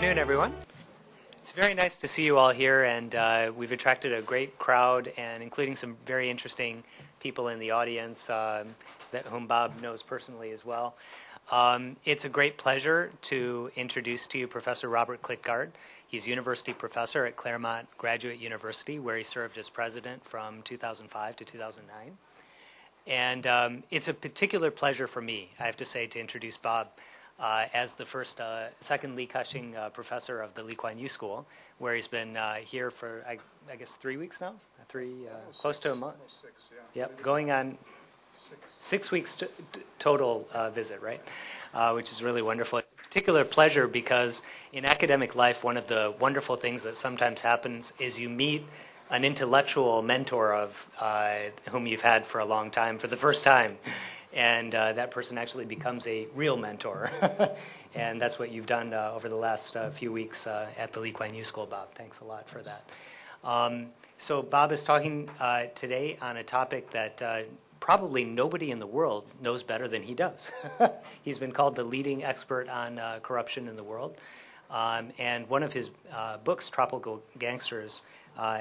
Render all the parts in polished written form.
afternoon, everyone. It's very nice to see you all here, and we've attracted a great crowd, and including some very interesting people in the audience whom Bob knows personally as well. It's a great pleasure to introduce to you Professor Robert Klitgaard. He's University Professor at Claremont Graduate University, where he served as president from 2005 to 2009. And it's a particular pleasure for me, I have to say, to introduce Bob as the second Ka Shing Professor of the Kuan Yew School, where he's been here for, I guess, 3 weeks now? Close to a month? Almost 6, yeah. Yep, going on 6 weeks total visit, right? Which is really wonderful. It's a particular pleasure because in academic life, one of the wonderful things that sometimes happens is you meet an intellectual mentor of whom you've had for a long time for the first time. And that person actually becomes a real mentor. And that's what you've done over the last few weeks at the Kuan Yew School, Bob. Thanks a lot for that. So Bob is talking today on a topic that probably nobody in the world knows better than he does. He's been called the leading expert on corruption in the world. And one of his books, Tropical Gangsters,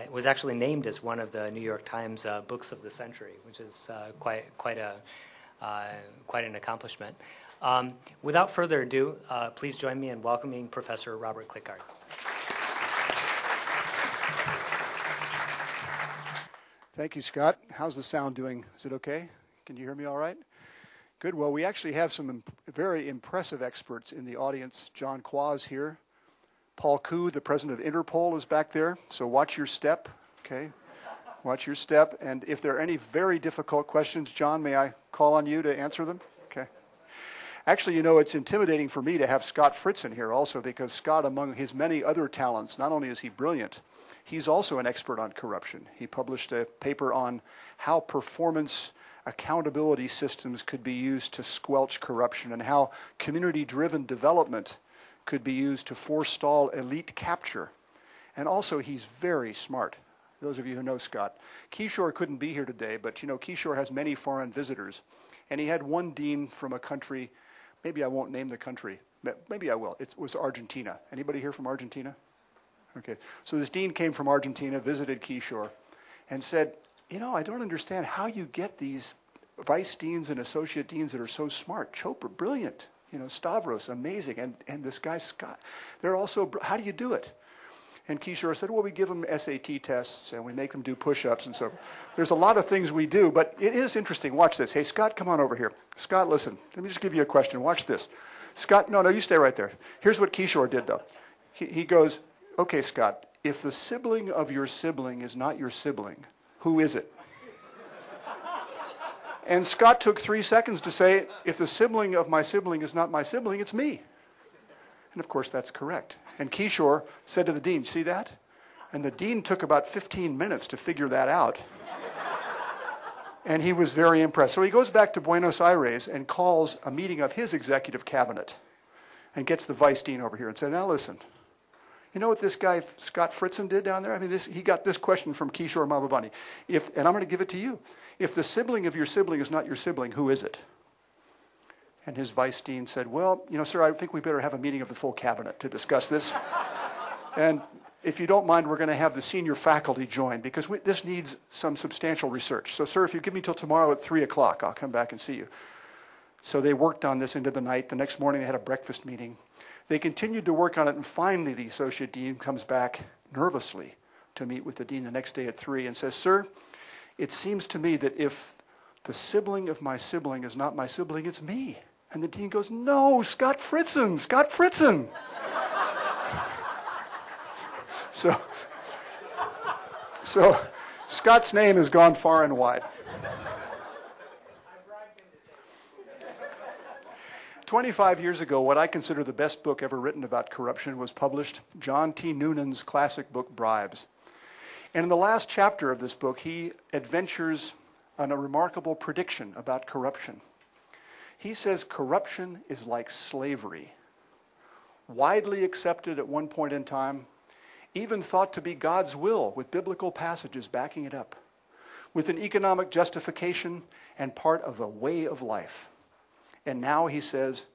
was actually named as one of the New York Times books of the century, which is quite an accomplishment. Without further ado, please join me in welcoming Professor Robert Klitgaard. Thank you, Scott. How's the sound doing? Is it okay? Can you hear me all right? Good. Well, we actually have some very impressive experts in the audience. John Qua's here. Paul Koo, the president of Interpol, is back there. So watch your step, okay? Watch your step. And if there are any very difficult questions, John, may I call on you to answer them? Okay. Actually, you know, it's intimidating for me to have Scott Fritz in here also, because Scott, among his many other talents, not only is he brilliant, he's also an expert on corruption. He published a paper on how performance accountability systems could be used to squelch corruption and how community-driven development could be used to forestall elite capture. And also, he's very smart. Those of you who know Scott. Kishore couldn't be here today, but you know, Kishore has many foreign visitors. And he had one dean from a country, maybe I won't name the country, maybe I will. It was Argentina. Anybody here from Argentina? Okay, so this dean came from Argentina, visited Kishore, and said, you know, I don't understand how you get these vice deans and associate deans that are so smart. Chopra, brilliant. You know, Stavros, amazing. And this guy, Scott, they're also, how do you do it? And Kishore said, well, we give them SAT tests, and we make them do push-ups, and so there's a lot of things we do, but it is interesting. Watch this. Hey, Scott, come on over here. Scott, listen. Let me just give you a question. Watch this. Scott, no, you stay right there. Here's what Kishore did, though. He goes, okay, Scott, if the sibling of your sibling is not your sibling, who is it? And Scott took 3 seconds to say, if the sibling of my sibling is not my sibling, it's me. And of course, that's correct. And Kishore said to the dean, see that? And the dean took about 15 minutes to figure that out. And he was very impressed. So he goes back to Buenos Aires and calls a meeting of his executive cabinet and gets the vice dean over here and said, now listen, you know what this guy, Scott Fritzen, did down there? I mean, he got this question from Kishore Mahbubani. And I'm going to give it to you. If the sibling of your sibling is not your sibling, who is it? And his vice dean said, well, you know, sir, I think we better have a meeting of the full cabinet to discuss this. And if you don't mind, we're going to have the senior faculty join because this needs some substantial research. So, sir, if you give me till tomorrow at 3 o'clock, I'll come back and see you. So they worked on this into the night. The next morning they had a breakfast meeting. They continued to work on it, and finally the associate dean comes back nervously to meet with the dean the next day at 3 and says, sir, it seems to me that if the sibling of my sibling is not my sibling, it's me. And the dean goes, no, Scott Fritzen. So Scott's name has gone far and wide. 25 years ago, what I consider the best book ever written about corruption was published, Jonty Noonan's classic book, Bribes. And in the last chapter of this book, he adventures on a remarkable prediction about corruption. He says corruption is like slavery, widely accepted at one point in time, even thought to be God's will with biblical passages backing it up, with an economic justification and part of a way of life. And now he says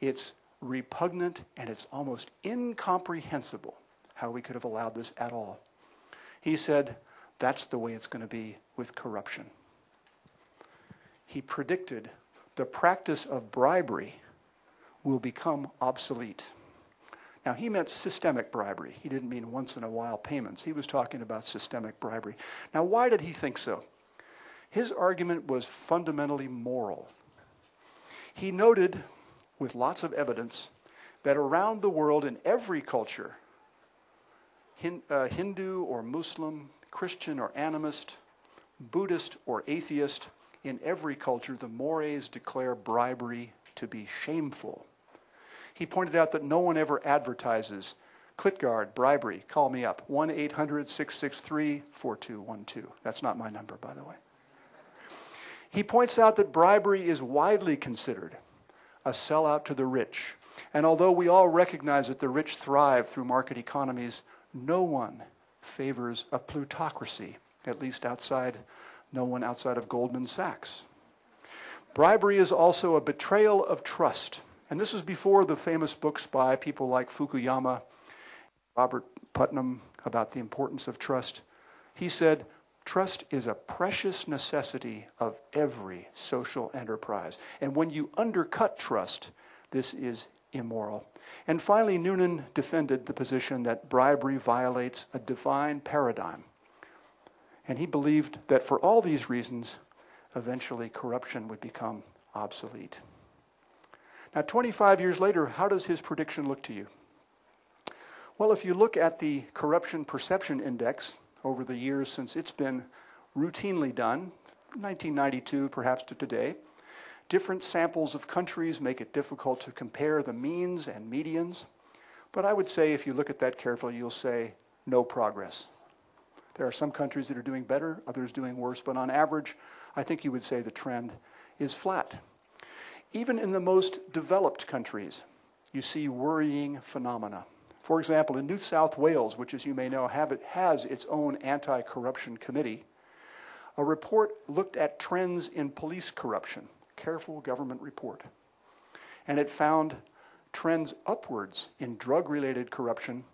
it's repugnant, and it's almost incomprehensible how we could have allowed this at all. He said, that's the way it's going to be with corruption. He predicted the practice of bribery will become obsolete. Now, he meant systemic bribery. He didn't mean once-in-a-while payments. He was talking about systemic bribery. Now, why did he think so? His argument was fundamentally moral. He noted, with lots of evidence, that around the world in every culture, Hindu or Muslim, Christian or animist, Buddhist or atheist, in every culture, the mores declare bribery to be shameful. He pointed out that no one ever advertises, Klitgaard, bribery, call me up, 1-800-663-4212. That's not my number, by the way. He points out that bribery is widely considered a sellout to the rich. And although we all recognize that the rich thrive through market economies, no one favors a plutocracy, at least no one outside of Goldman Sachs. Bribery is also a betrayal of trust. And this was before the famous books by people like Fukuyama, Robert Putnam, about the importance of trust. He said, trust is a precious necessity of every social enterprise. And when you undercut trust, this is immoral. And finally, Noonan defended the position that bribery violates a divine paradigm. And he believed that for all these reasons, eventually corruption would become obsolete. Now, 25 years later, how does his prediction look to you? Well, if you look at the Corruption Perception Index over the years since it's been routinely done, 1992 perhaps to today, different samples of countries make it difficult to compare the means and medians. But I would say if you look at that carefully, you'll say no progress. There are some countries that are doing better, others doing worse, but on average, I think you would say the trend is flat. Even in the most developed countries, you see worrying phenomena. For example, in New South Wales, which as you may know has its own anti-corruption committee, a report looked at trends in police corruption, careful government report, and it found trends upwards in drug-related corruption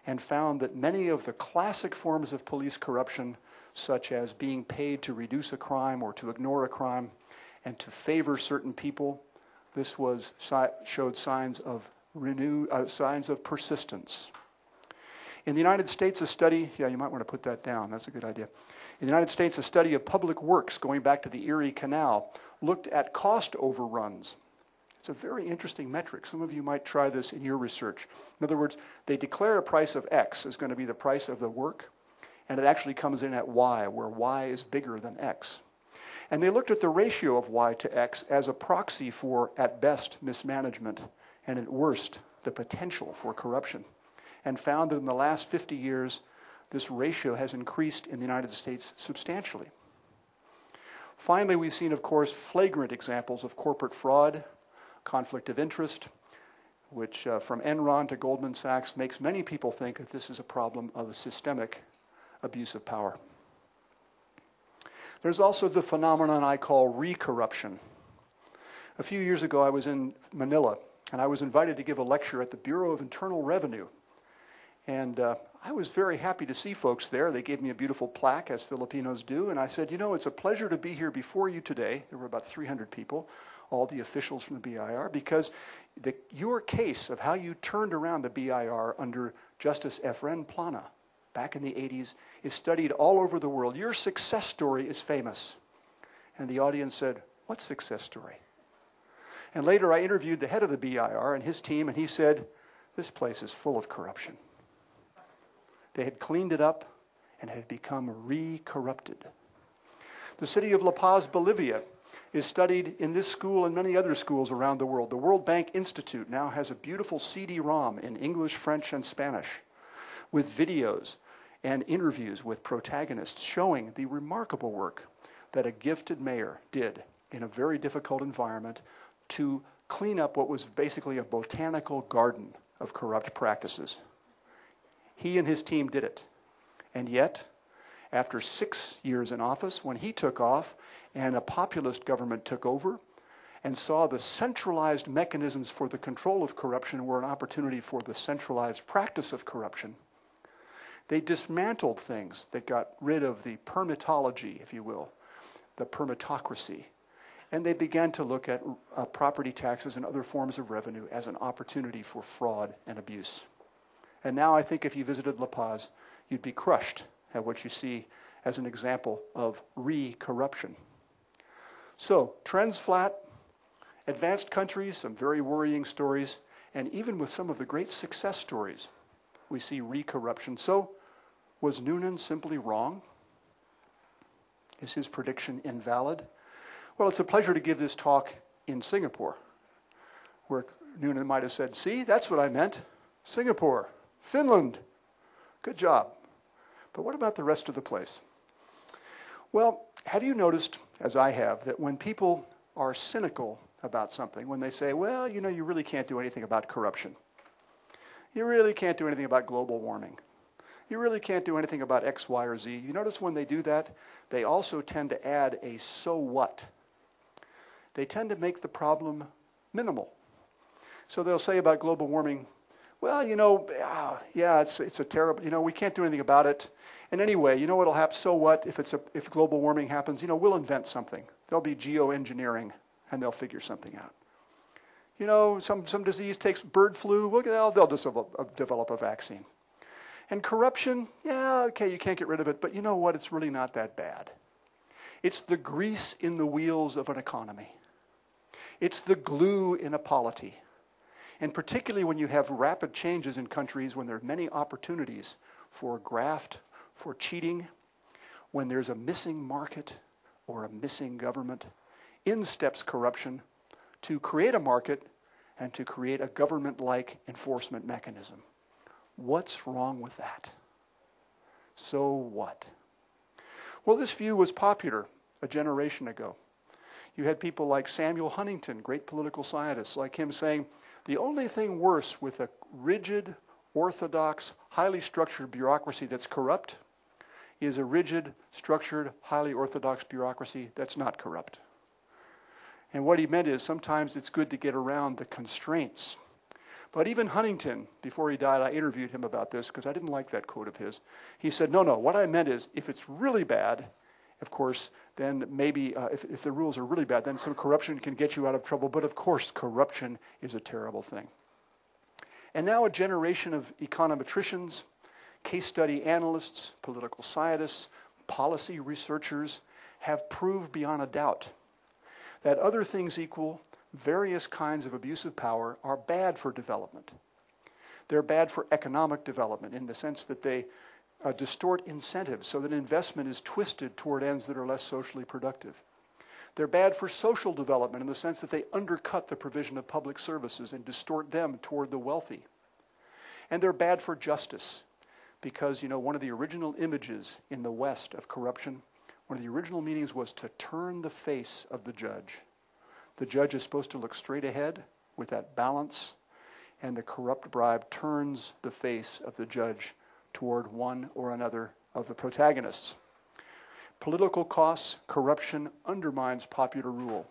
and found that many of the classic forms of police corruption, such as being paid to reduce a crime or to ignore a crime and to favor certain people, this showed signs of persistence. In the United States, a study, you might want to put that down, that's a good idea. In the United States, a study of public works going back to the Erie Canal looked at cost overruns. It's a very interesting metric. Some of you might try this in your research. In other words, they declare a price of X is going to be the price of the work, and it actually comes in at Y, where Y is bigger than X. And they looked at the ratio of Y to X as a proxy for, at best, mismanagement, and at worst, the potential for corruption, and found that in the last 50 years, this ratio has increased in the United States substantially. Finally, we've seen, of course, flagrant examples of corporate fraud, conflict of interest, which from Enron to Goldman Sachs makes many people think that this is a problem of a systemic abuse of power. There's also the phenomenon I call re-corruption. A few years ago, I was in Manila, and I was invited to give a lecture at the Bureau of Internal Revenue. And I was very happy to see folks there. They gave me a beautiful plaque, as Filipinos do, and I said, you know, it's a pleasure to be here before you today. There were about 300 people, all the officials from the BIR, because your case of how you turned around the BIR under Justice Efren Plana back in the 80s is studied all over the world. Your success story is famous. And the audience said, what success story? And later I interviewed the head of the BIR and his team, and he said, this place is full of corruption. They had cleaned it up and had become re-corrupted. The city of La Paz, Bolivia, is studied in this school and many other schools around the world. The World Bank Institute now has a beautiful CD-ROM in English, French, and Spanish with videos and interviews with protagonists showing the remarkable work that a gifted mayor did in a very difficult environment to clean up what was basically a botanical garden of corrupt practices. He and his team did it. And yet, after 6 years in office, when he took off and a populist government took over, and saw the centralized mechanisms for the control of corruption were an opportunity for the centralized practice of corruption, they dismantled things that got rid of the permitology, if you will, the permitocracy. And they began to look at property taxes and other forms of revenue as an opportunity for fraud and abuse. And now I think if you visited La Paz, you'd be crushed at what you see as an example of re-corruption. So, trends flat, advanced countries, some very worrying stories, and even with some of the great success stories, we see re-corruption. So, was Noonan simply wrong? Is his prediction invalid? Well, it's a pleasure to give this talk in Singapore, where Noonan might have said, see, that's what I meant. Singapore, Finland, good job. But what about the rest of the place? Well, have you noticed, as I have, that when people are cynical about something, when they say, well, you know, you really can't do anything about corruption. You really can't do anything about global warming. You really can't do anything about X, Y, or Z. You notice when they do that, they also tend to add a so what. They tend to make the problem minimal. So they'll say about global warming, well, you know, yeah, it's a terrible, you know, we can't do anything about it. And anyway, you know what'll happen? So what if global warming happens? You know, we'll invent something. There'll be geoengineering, and they'll figure something out. You know, some disease takes bird flu. Well, they'll just develop a vaccine. And corruption, yeah, okay, you can't get rid of it, but you know what? It's really not that bad. It's the grease in the wheels of an economy. It's the glue in a polity. And particularly when you have rapid changes in countries, when there are many opportunities for graft, for cheating, when there's a missing market or a missing government, in steps corruption to create a market and to create a government-like enforcement mechanism. What's wrong with that? So what? Well, this view was popular a generation ago. You had people like Samuel Huntington, great political scientists like him, saying, the only thing worse with a rigid, orthodox, highly structured bureaucracy that's corrupt is a rigid, structured, highly orthodox bureaucracy that's not corrupt. And what he meant is sometimes it's good to get around the constraints. But even Huntington, before he died, I interviewed him about this because I didn't like that quote of his. He said, no, what I meant is if it's really bad, of course, then maybe if the rules are really bad, then some corruption can get you out of trouble. But of course, corruption is a terrible thing. And now a generation of econometricians, case study analysts, political scientists, policy researchers have proved beyond a doubt that other things equal, various kinds of abuse of power are bad for development. They're bad for economic development in the sense that they distort incentives so that investment is twisted toward ends that are less socially productive. They're bad for social development in the sense that they undercut the provision of public services and distort them toward the wealthy. And they're bad for justice because, you know, one of the original images in the West of corruption, one of the original meanings was to turn the face of the judge. The judge is supposed to look straight ahead with that balance, and the corrupt bribe turns the face of the judge toward one or another of the protagonists. Political costs, corruption undermines popular rule.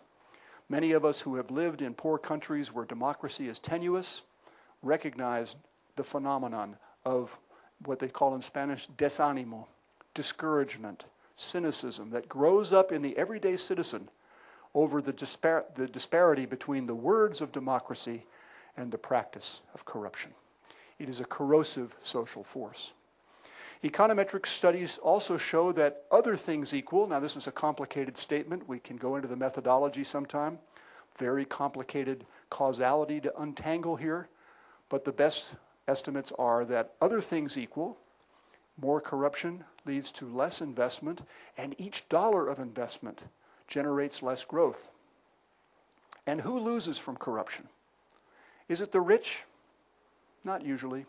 Many of us who have lived in poor countries where democracy is tenuous recognize the phenomenon of what they call in Spanish desánimo, discouragement, cynicism that grows up in the everyday citizen over the disparity between the words of democracy and the practice of corruption. It is a corrosive social force. Econometric studies also show that other things equal, now this is a complicated statement, we can go into the methodology sometime, very complicated causality to untangle here, but the best estimates are that other things equal, more corruption leads to less investment, and each dollar of investment generates less growth. And who loses from corruption? Is it the rich? Not usually.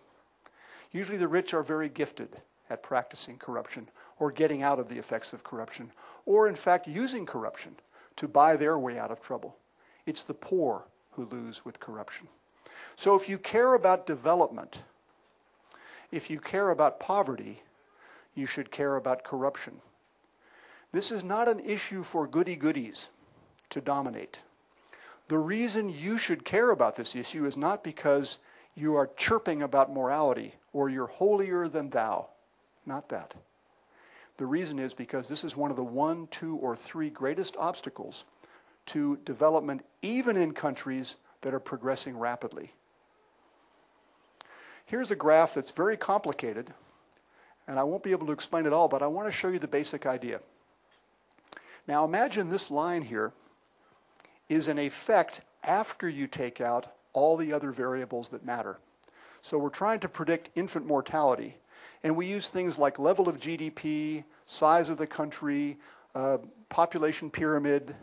Usually the rich are very gifted at practicing corruption or getting out of the effects of corruption or, in fact, using corruption to buy their way out of trouble. It's the poor who lose with corruption. So if you care about development, if you care about poverty, you should care about corruption. This is not an issue for goody-goodies to dominate. The reason you should care about this issue is not because you are chirping about morality or you're holier than thou. Not that. The reason is because this is one of the 1, 2, or 3 greatest obstacles to development, even in countries that are progressing rapidly. Here's a graph that's very complicated, and I won't be able to explain it all, but I want to show you the basic idea. Now imagine this line here is an effect after you take out all the other variables that matter. So we're trying to predict infant mortality, and we use things like level of GDP, size of the country, population pyramid.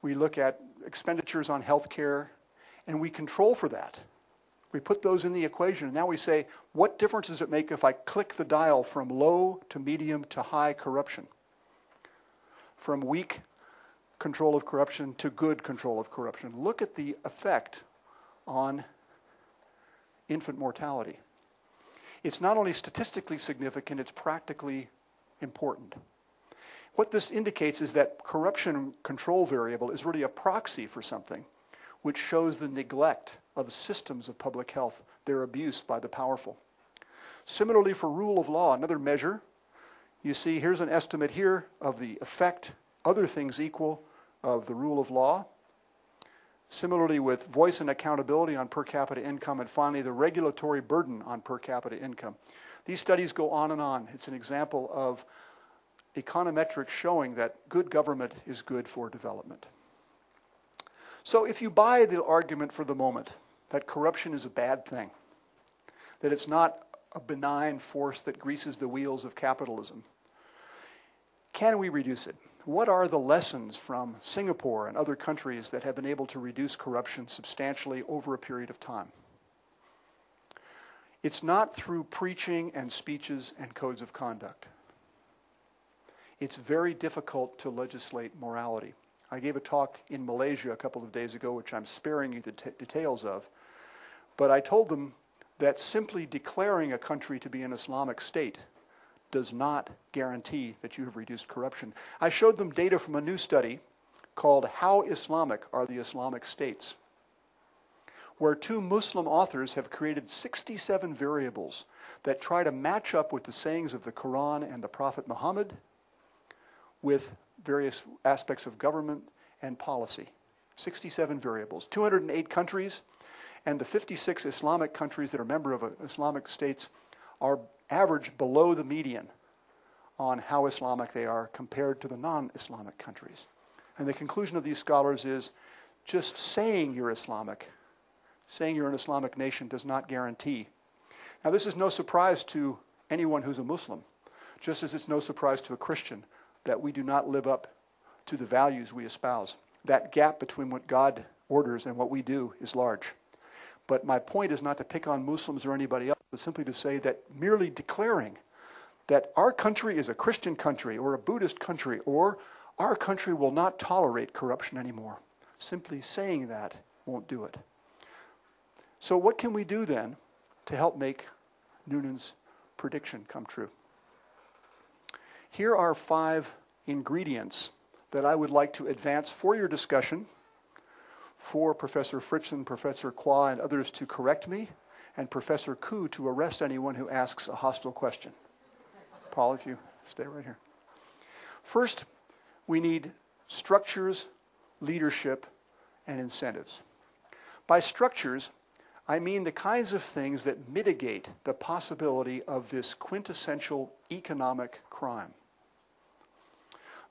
We look at expenditures on healthcare, and we control for that. We put those in the equation, and now we say, what difference does it make if I click the dial from low to medium to high corruption? From weak control of corruption to good control of corruption. Look at the effect on infant mortality. It's not only statistically significant, it's practically important. What this indicates is that corruption control variable is really a proxy for something which shows the neglect of systems of public health, their abuse by the powerful. Similarly for rule of law, another measure, you see here's an estimate here of the effect, other things equal, of the rule of law. Similarly with voice and accountability on per capita income, and finally the regulatory burden on per capita income. These studies go on and on. It's an example of econometrics showing that good government is good for development. So if you buy the argument for the moment that corruption is a bad thing, that it's not a benign force that greases the wheels of capitalism, can we reduce it? What are the lessons from Singapore and other countries that have been able to reduce corruption substantially over a period of time? It's not through preaching and speeches and codes of conduct. It's very difficult to legislate morality. I gave a talk in Malaysia a couple of days ago, which I'm sparing you the details of, but I told them that simply declaring a country to be an Islamic state does not guarantee that you have reduced corruption. I showed them data from a new study called How Islamic Are the Islamic States, where 2 Muslim authors have created 67 variables that try to match up with the sayings of the Quran and the Prophet Muhammad with various aspects of government and policy. 67 variables, 208 countries, and the 56 Islamic countries that are member of Islamic states are average below the median on how Islamic they are compared to the non-Islamic countries. And the conclusion of these scholars is just saying you're Islamic, saying you're an Islamic nation does not guarantee. Now this is no surprise to anyone who's a Muslim, just as it's no surprise to a Christian that we do not live up to the values we espouse. That gap between what God orders and what we do is large. But my point is not to pick on Muslims or anybody else, but simply to say that merely declaring that our country is a Christian country or a Buddhist country or our country will not tolerate corruption anymore, simply saying that won't do it. So what can we do then to help make Noonan's prediction come true? Here are 5 ingredients that I would like to advance for your discussion, for Professor Fritz and Professor Kuan and others to correct me, and Professor Ku to arrest anyone who asks a hostile question. Paul, if you stay right here. First, we need structures, leadership, and incentives. By structures, I mean the kinds of things that mitigate the possibility of this quintessential economic crime.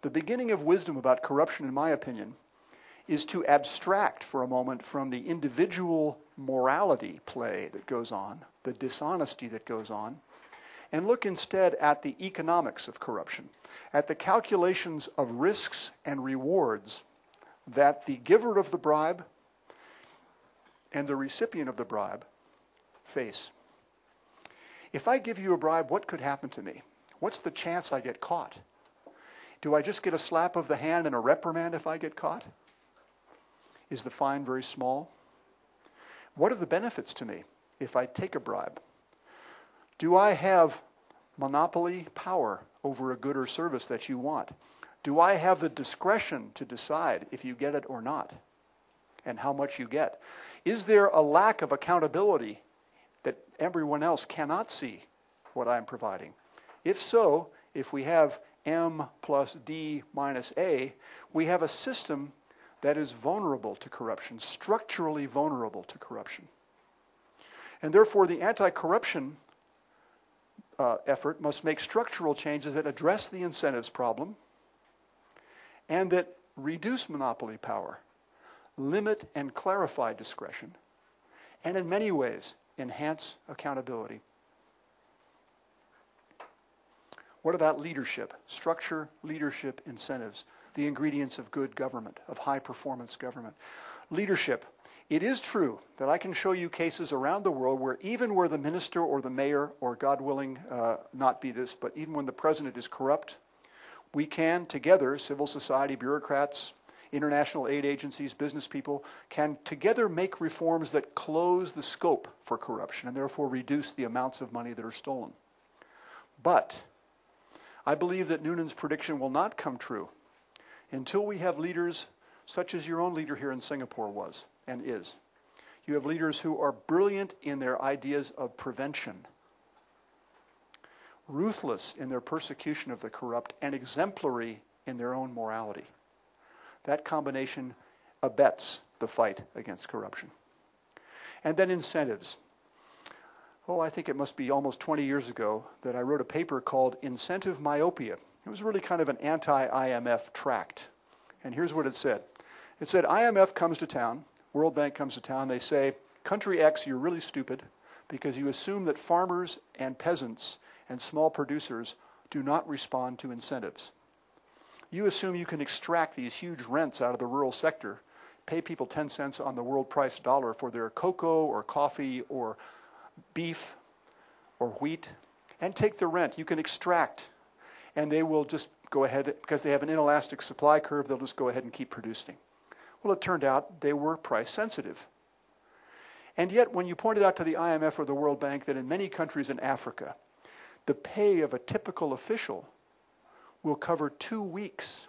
The beginning of wisdom about corruption, in my opinion, is to abstract for a moment from the individual morality play that goes on, the dishonesty that goes on, and look instead at the economics of corruption, at the calculations of risks and rewards that the giver of the bribe and the recipient of the bribe face. If I give you a bribe, what could happen to me? What's the chance I get caught? Do I just get a slap of the hand and a reprimand if I get caught? Is the fine very small? What are the benefits to me if I take a bribe? Do I have monopoly power over a good or service that you want? Do I have the discretion to decide if you get it or not? and how much you get? Is there a lack of accountability that everyone else cannot see what I'm providing? If so, if we have M plus D minus A, we have a system that is vulnerable to corruption, structurally vulnerable to corruption. And therefore, the anti-corruption effort must make structural changes that address the incentives problem and that reduce monopoly power, limit and clarify discretion, and in many ways, enhance accountability. What about leadership? Structure, leadership, incentives, the ingredients of good government, of high-performance government. Leadership. It is true that I can show you cases around the world where even where the minister or the mayor, or God willing, not be this, but even when the president is corrupt, we can together, civil society, bureaucrats, international aid agencies, business people, can together make reforms that close the scope for corruption and therefore reduce the amounts of money that are stolen. But I believe that Noonan's prediction will not come true until we have leaders such as your own leader here in Singapore was and is. You have leaders who are brilliant in their ideas of prevention, ruthless in their persecution of the corrupt, and exemplary in their own morality. That combination abets the fight against corruption. And then incentives. Oh, I think it must be almost 20 years ago that I wrote a paper called Incentive Myopia. It was really kind of an anti-IMF tract. And here's what it said. It said, IMF comes to town, World Bank comes to town, they say, country X, you're really stupid because you assume that farmers and peasants and small producers do not respond to incentives. You assume you can extract these huge rents out of the rural sector, pay people 10 cents on the world price dollar for their cocoa or coffee or beef or wheat, and take the rent. You can extract, and they will just go ahead, because they have an inelastic supply curve, they'll just go ahead and keep producing. Well, it turned out they were price sensitive. And yet, when you pointed out to the IMF or the World Bank that in many countries in Africa, the pay of a typical official will cover 2 weeks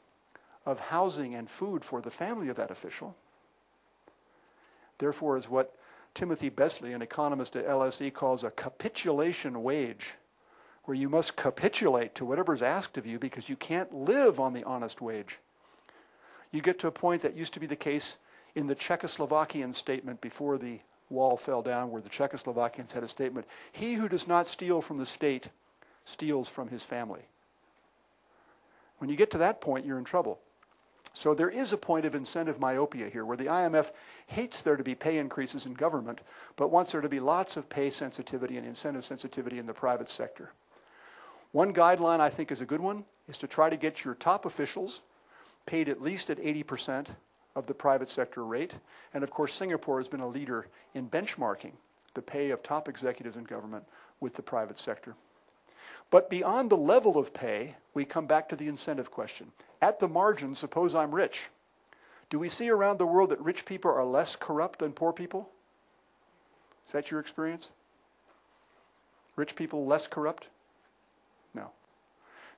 of housing and food for the family of that official, therefore is what Timothy Besley, an economist at LSE, calls a capitulation wage, where you must capitulate to whatever's asked of you because you can't live on the honest wage. You get to a point that used to be the case in the Czechoslovakian statement before the wall fell down, where the Czechoslovakians had a statement, he who does not steal from the state steals from his family. When you get to that point, you're in trouble. So there is a point of incentive myopia here, where the IMF hates there to be pay increases in government, but wants there to be lots of pay sensitivity and incentive sensitivity in the private sector. One guideline I think is a good one, is to try to get your top officials paid at least at 80% of the private sector rate. And of course, Singapore has been a leader in benchmarking the pay of top executives in government with the private sector. But beyond the level of pay, we come back to the incentive question. At the margin, suppose I'm rich. Do we see around the world that rich people are less corrupt than poor people? Is that your experience? Rich people less corrupt? No.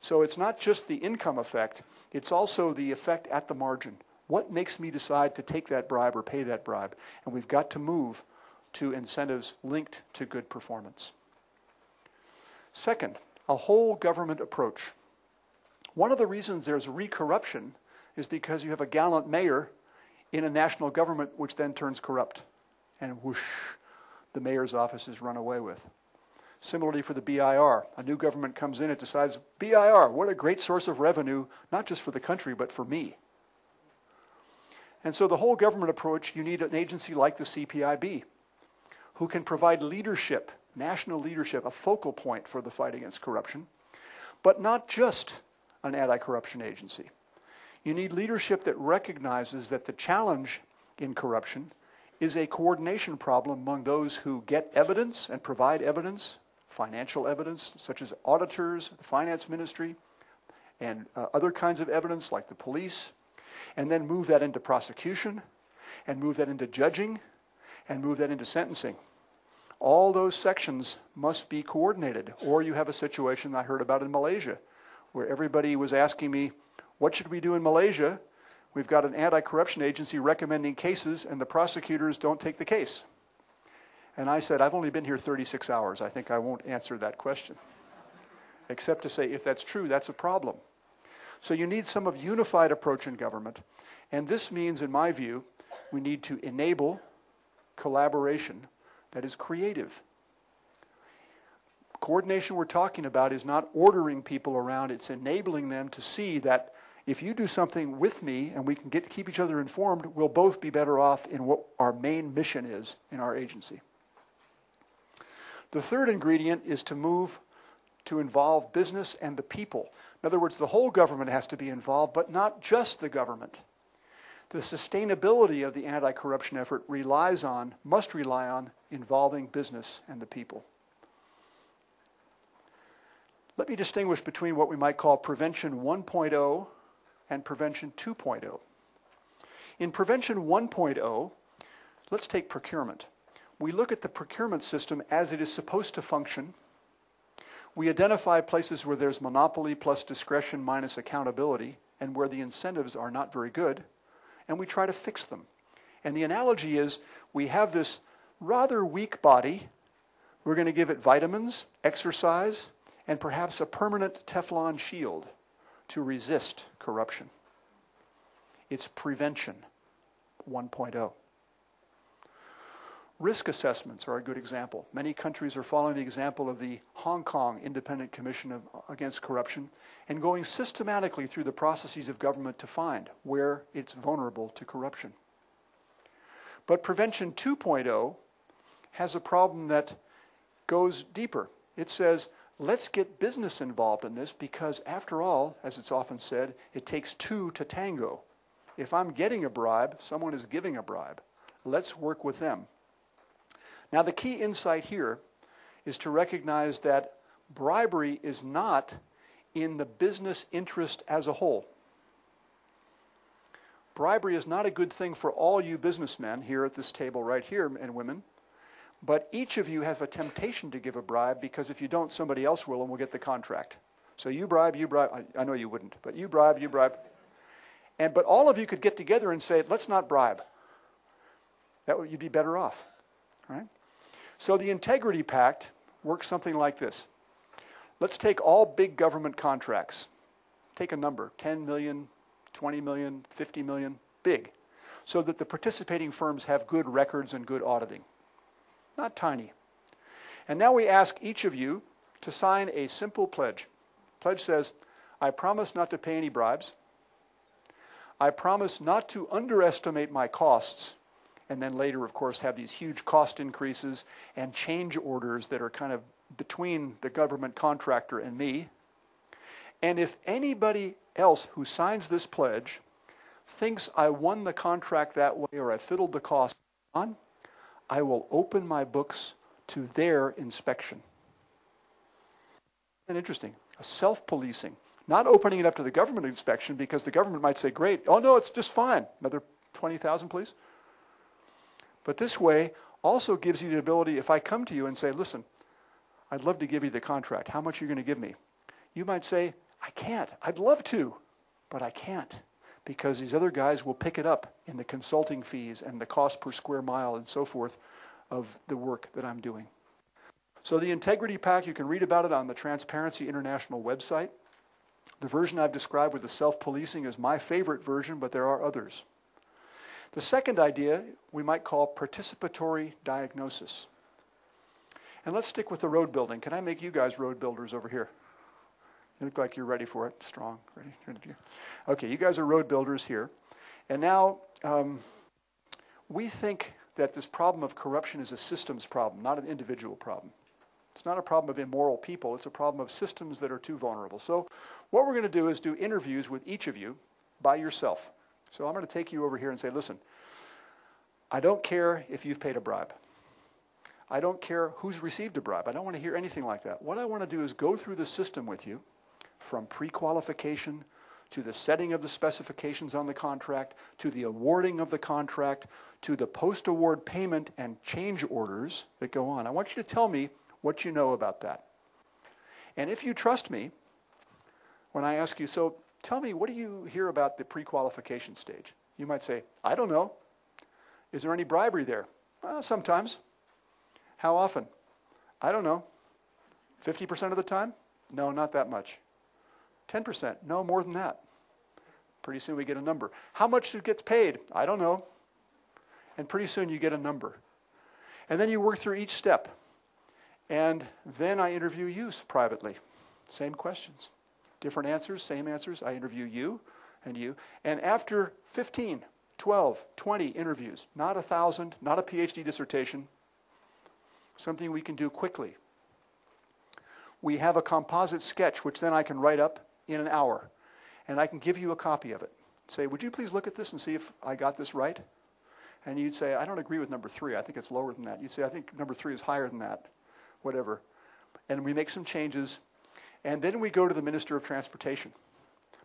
So it's not just the income effect, it's also the effect at the margin. What makes me decide to take that bribe or pay that bribe? And we've got to move to incentives linked to good performance. Second, a whole government approach. One of the reasons there's re-corruption is because you have a gallant mayor in a national government which then turns corrupt. And whoosh, the mayor's office is run away with. Similarly for the BIR, a new government comes in, it decides, BIR, what a great source of revenue, not just for the country, but for me. And so the whole government approach, you need an agency like the CPIB, who can provide leadership, national leadership, a focal point for the fight against corruption, but not just an anti-corruption agency. You need leadership that recognizes that the challenge in corruption is a coordination problem among those who get evidence and provide evidence, financial evidence, such as auditors, the finance ministry, and other kinds of evidence like the police, and then move that into prosecution, and move that into judging, and move that into sentencing. All those sections must be coordinated, or you have a situation I heard about in Malaysia, where everybody was asking me, what should we do in Malaysia we've got an anti-corruption agency recommending cases, and the prosecutors don't take the case. And I said, I've only been here 36 hours. I think I won't answer that question. Except to say, if that's true, that's a problem. So you need some of unified approach in government. And this means, in my view, we need to enable collaboration that is creative. Coordination we're talking about is not ordering people around. It's enabling them to see that if you do something with me and we can keep each other informed, we'll both be better off in what our main mission is in our agency. The third ingredient is to move to involve business and the people. In other words, the whole government has to be involved, but not just the government. The sustainability of the anti-corruption effort must rely on involving business and the people. Let me distinguish between what we might call prevention 1.0 and prevention 2.0. In prevention 1.0, let's take procurement. We look at the procurement system as it is supposed to function. We identify places where there's monopoly plus discretion minus accountability and where the incentives are not very good, and we try to fix them. And the analogy is we have this rather weak body. We're going to give it vitamins, exercise, and perhaps a permanent Teflon shield to resist corruption. It's prevention 1.0. Risk assessments are a good example. Many countries are following the example of the Hong Kong Independent Commission Against Corruption and going systematically through the processes of government to find where it's vulnerable to corruption. But Prevention 2.0 has a problem that goes deeper. It says, let's get business involved in this because, after all, as it's often said, it takes two to tango. If I'm getting a bribe, someone is giving a bribe. Let's work with them. Now, the key insight here is to recognize that bribery is not in the business interest as a whole. Bribery is not a good thing for all you businessmen here at this table right here, and women, but each of you have a temptation to give a bribe because if you don't, somebody else will and will get the contract. So you bribe, I know you wouldn't, but you bribe. But all of you could get together and say, let's not bribe. You'd be better off, right? So the Integrity Pact works something like this. Let's take all big government contracts. Take a number, 10 million, 20 million, 50 million, big, so that the participating firms have good records and good auditing. Not tiny. And now we ask each of you to sign a simple pledge. Pledge says, I promise not to pay any bribes. I promise not to underestimate my costs. And then later, of course, have these huge cost increases and change orders that are kind of between the government contractor and me. And if anybody else who signs this pledge thinks I won the contract that way or I fiddled the cost on, I will open my books to their inspection. And interesting, a self-policing. Not opening it up to the government inspection because the government might say, great, oh no, it's just fine. Another 20,000, please. But this way also gives you the ability, if I come to you and say, listen, I'd love to give you the contract. How much are you going to give me? You might say, I can't. I'd love to, but I can't because these other guys will pick it up in the consulting fees and the cost per square mile and so forth of the work that I'm doing. So the Integrity Pact, you can read about it on the Transparency International website. The version I've described with the self-policing is my favorite version, but there are others. The second idea we might call participatory diagnosis. And let's stick with the road building. Can I make you guys road builders over here? You look like you're ready for it. Strong. Ready? Okay, you guys are road builders here. And now we think that this problem of corruption is a systems problem, not an individual problem. It's not a problem of immoral people. It's a problem of systems that are too vulnerable. So what we're going to do is do interviews with each of you by yourself. So I'm going to take you over here and say, listen, I don't care if you've paid a bribe. I don't care who's received a bribe. I don't want to hear anything like that. What I want to do is go through the system with you from pre-qualification to the setting of the specifications on the contract, to the awarding of the contract, to the post-award payment and change orders that go on. I want you to tell me what you know about that. And if you trust me, when I ask you, so tell me, what do you hear about the pre-qualification stage? You might say, I don't know. Is there any bribery there? Well, sometimes. How often? I don't know. 50% of the time? No, not that much. 10%? No, more than that. Pretty soon we get a number. How much it gets paid? I don't know. And pretty soon you get a number. And then you work through each step. And then I interview you privately. Same questions. Different answers, same answers. I interview you and you. And after 15, 12, 20 interviews, not 1,000, not a PhD dissertation, something we can do quickly. We have a composite sketch, which then I can write up in an hour. And I can give you a copy of it. Say, would you please look at this and see if I got this right? And you'd say, I don't agree with number 3. I think it's lower than that. You'd say, I think number 3 is higher than that. Whatever. And we make some changes. And then we go to the Minister of Transportation.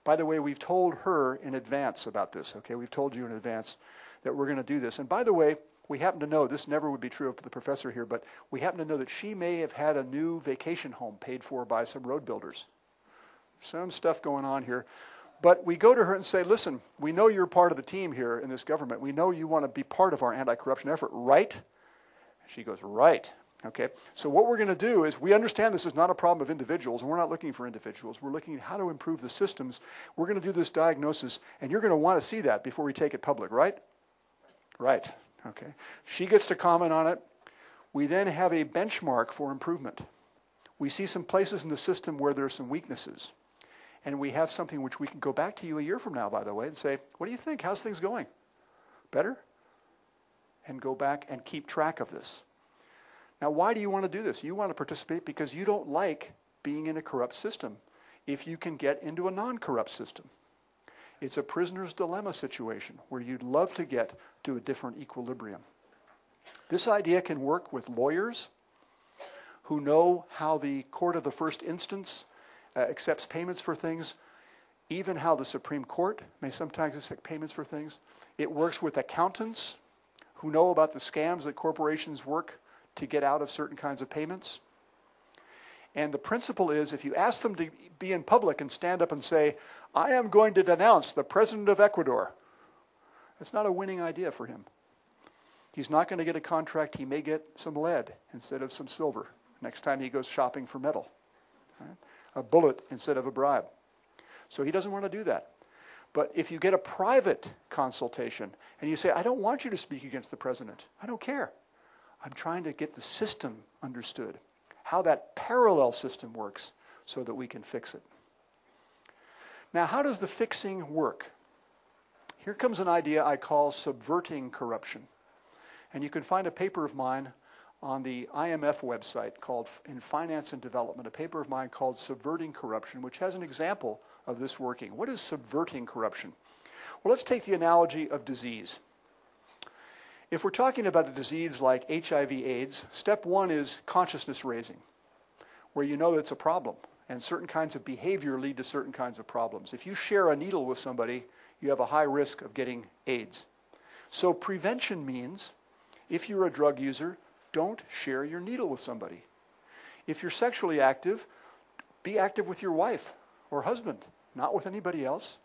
By the way, we've told her in advance about this. Okay, we've told you in advance that we're going to do this. And by the way, we happen to know, this never would be true of the professor here, but we happen to know that she may have had a new vacation home paid for by some road builders. Some stuff going on here. But we go to her and say, listen, we know you're part of the team here in this government. We know you want to be part of our anti-corruption effort, right? And she goes, right. Okay. So what we're going to do is, we understand this is not a problem of individuals, and we're not looking for individuals. We're looking at how to improve the systems. We're going to do this diagnosis, and you're going to want to see that before we take it public, right? Right. Okay. She gets to comment on it. We then have a benchmark for improvement. We see some places in the system where there's some weaknesses. And we have something which we can go back to you a year from now, by the way, and say, what do you think? How's things going? Better? And go back and keep track of this. Now, why do you want to do this? You want to participate because you don't like being in a corrupt system if you can get into a non-corrupt system. It's a prisoner's dilemma situation where you'd love to get to a different equilibrium. This idea can work with lawyers who know how the court of the first instance accepts payments for things, even how the Supreme Court may sometimes accept payments for things. It works with accountants who know about the scams that corporations work to get out of certain kinds of payments. And the principle is, if you ask them to be in public and stand up and say, I am going to denounce the president of Ecuador, that's not a winning idea for him. He's not going to get a contract. He may get some lead instead of some silver next time he goes shopping for metal. Right? A bullet instead of a bribe. So he doesn't want to do that. But if you get a private consultation and you say, I don't want you to speak against the president. I don't care. I'm trying to get the system understood, how that parallel system works so that we can fix it. Now, how does the fixing work? Here comes an idea I call subverting corruption. And you can find a paper of mine on the IMF website called In Finance and Development, a paper of mine called Subverting Corruption, which has an example of this working. What is subverting corruption? Well, let's take the analogy of disease. If we're talking about a disease like HIV/AIDS, step 1 is consciousness raising, where you know it's a problem, and certain kinds of behavior lead to certain kinds of problems. If you share a needle with somebody, you have a high risk of getting AIDS. So prevention means, if you're a drug user, don't share your needle with somebody. If you're sexually active, be active with your wife or husband, not with anybody else.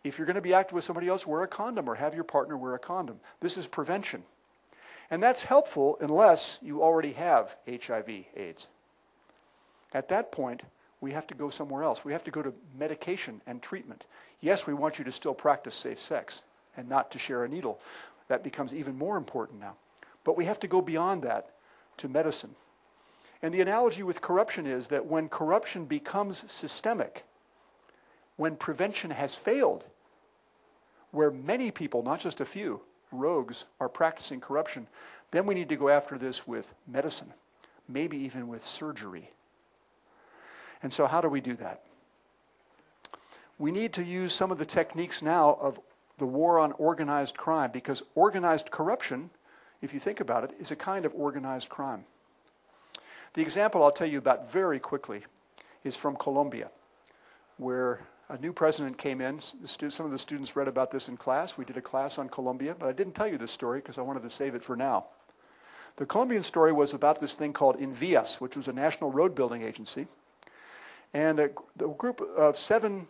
If you're going to be active with somebody else, wear a condom or have your partner wear a condom. This is prevention. And that's helpful unless you already have HIV/AIDS. At that point, we have to go somewhere else. We have to go to medication and treatment. Yes, we want you to still practice safe sex and not to share a needle. That becomes even more important now. But we have to go beyond that to medicine. And the analogy with corruption is that when corruption becomes systemic, when prevention has failed, where many people, not just a few, rogues are practicing corruption, then we need to go after this with medicine, maybe even with surgery. And so how do we do that? We need to use some of the techniques now of the war on organized crime, because organized corruption, if you think about it, is a kind of organized crime. The example I'll tell you about very quickly is from Colombia, where a new president came in. Some of the students read about this in class. We did a class on Colombia, but I didn't tell you this story because I wanted to save it for now. The Colombian story was about this thing called Invías, which was a national road building agency. And the group of 7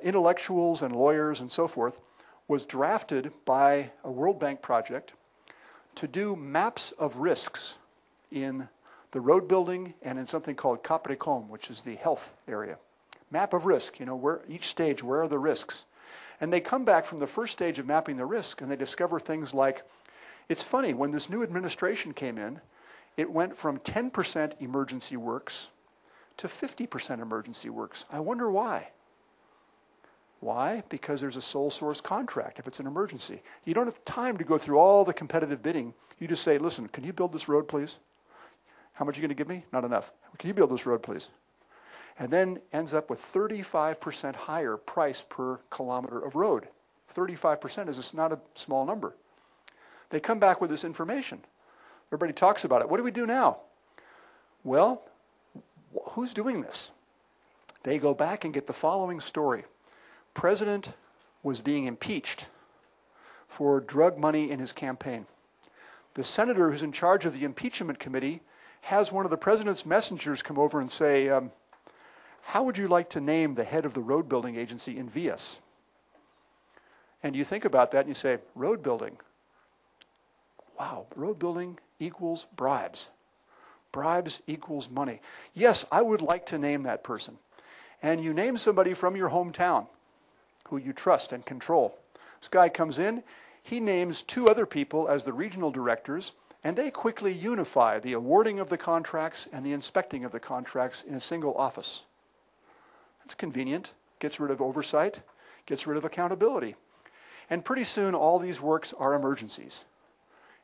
intellectuals and lawyers and so forth, was drafted by a World Bank project to do maps of risks in the road building and in something called Capricorn, which is the health area. Map of risk, where each stage, where are the risks? And they come back from the first stage of mapping the risk and they discover things like, it's funny, when this new administration came in, it went from 10% emergency works to 50% emergency works. I wonder why. Why? Because there's a sole source contract if it's an emergency. You don't have time to go through all the competitive bidding. You just say, listen, can you build this road, please? How much are you going to give me? Not enough. Can you build this road, please? And then ends up with 35% higher price per kilometer of road. 35% is not a small number. They come back with this information. Everybody talks about it. What do we do now? Well, who's doing this? They go back and get the following story. President was being impeached for drug money in his campaign. The senator who's in charge of the impeachment committee has one of the president's messengers come over and say, how would you like to name the head of the road building agency in Vias? And you think about that and you say, road building. Wow, road building equals bribes. Bribes equals money. Yes, I would like to name that person. And you name somebody from your hometown who you trust and control. This guy comes in, he names 2 other people as the regional directors, and they quickly unify the awarding of the contracts and the inspecting of the contracts in a single office. That's convenient, gets rid of oversight, gets rid of accountability. And pretty soon all these works are emergencies.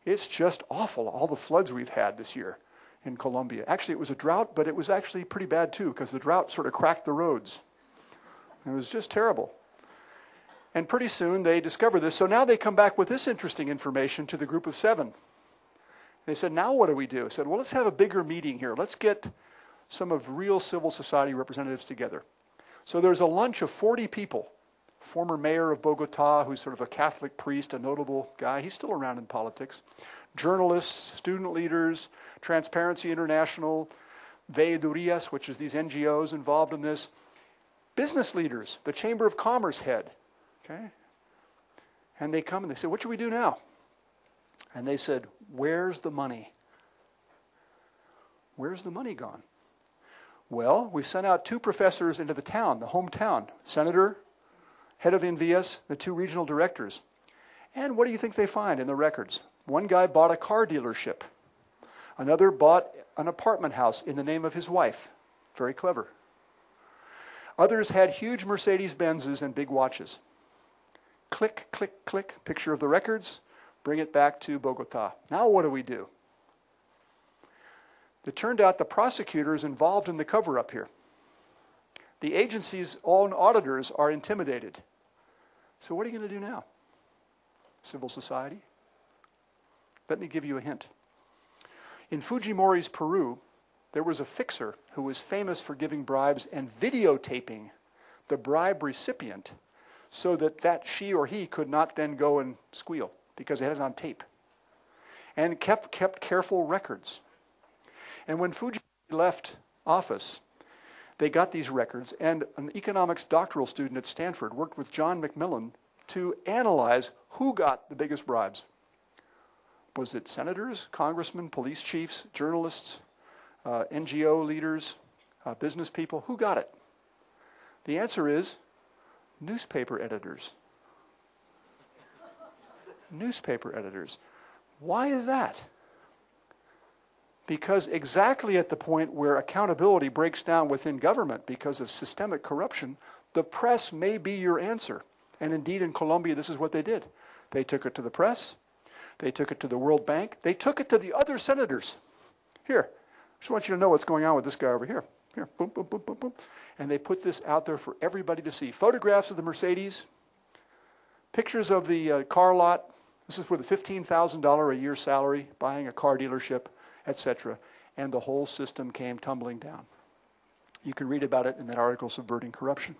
It's just awful, all the floods we've had this year in Colombia. Actually, it was a drought, but it was actually pretty bad too, because the drought sort of cracked the roads. It was just terrible. And pretty soon they discover this. So now they come back with this interesting information to the group of 7. They said, now what do we do? I said, well, let's have a bigger meeting here. Let's get some of real civil society representatives together. So there's a lunch of 40 people. Former mayor of Bogota, who's sort of a Catholic priest, a notable guy. He's still around in politics. Journalists, student leaders, Transparency International, Veedurias, which is these NGOs involved in this. Business leaders, the Chamber of Commerce head. Okay? And they come and they say, what should we do now? And they said, where's the money? Where's the money gone? Well, we sent out 2 professors into the town, the hometown, senator, head of Envias, the 2 regional directors. And what do you think they find in the records? One guy bought a car dealership. Another bought an apartment house in the name of his wife. Very clever. Others had huge Mercedes-Benzes and big watches. Click, click, click, picture of the records, bring it back to Bogota. Now what do we do? It turned out the prosecutors involved in the cover-up here. The agency's own auditors are intimidated. So what are you going to do now? Civil society? Let me give you a hint. In Fujimori's Peru, there was a fixer who was famous for giving bribes and videotaping the bribe recipient so that she or he could not then go and squeal because they had it on tape. And kept careful records. And when Fujimori left office, they got these records, and an economics doctoral student at Stanford worked with John Macmillan to analyze who got the biggest bribes. Was it senators, congressmen, police chiefs, journalists, NGO leaders, business people? Who got it? The answer is newspaper editors. Newspaper editors. Why is that? Because exactly at the point where accountability breaks down within government because of systemic corruption, the press may be your answer. And indeed in Colombia, this is what they did. They took it to the press. They took it to the World Bank. They took it to the other senators. Here, I just want you to know what's going on with this guy over here. Here, boom, boom, boom, boom, boom. And they put this out there for everybody to see. Photographs of the Mercedes, pictures of the car lot. This is for the $15,000 a year salary, buying a car dealership, etc. And the whole system came tumbling down. You can read about it in that article, Subverting Corruption.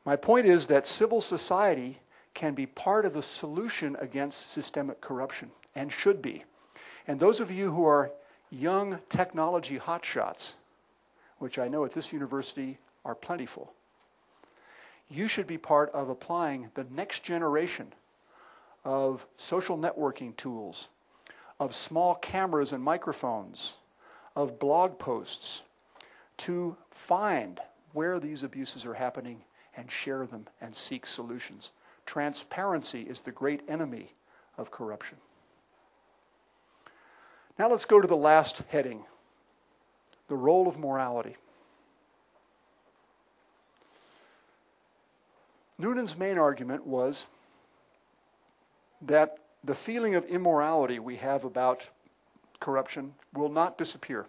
My point is that civil society can be part of the solution against systemic corruption, and should be. And those of you who are young technology hotshots, which I know at this university are plentiful, You should be part of applying the next generation of social networking tools, of small cameras and microphones, of blog posts, to find where these abuses are happening and share them and seek solutions. Transparency is the great enemy of corruption. Now let's go to the last heading, the role of morality. Noonan's main argument was that the feeling of immorality we have about corruption will not disappear.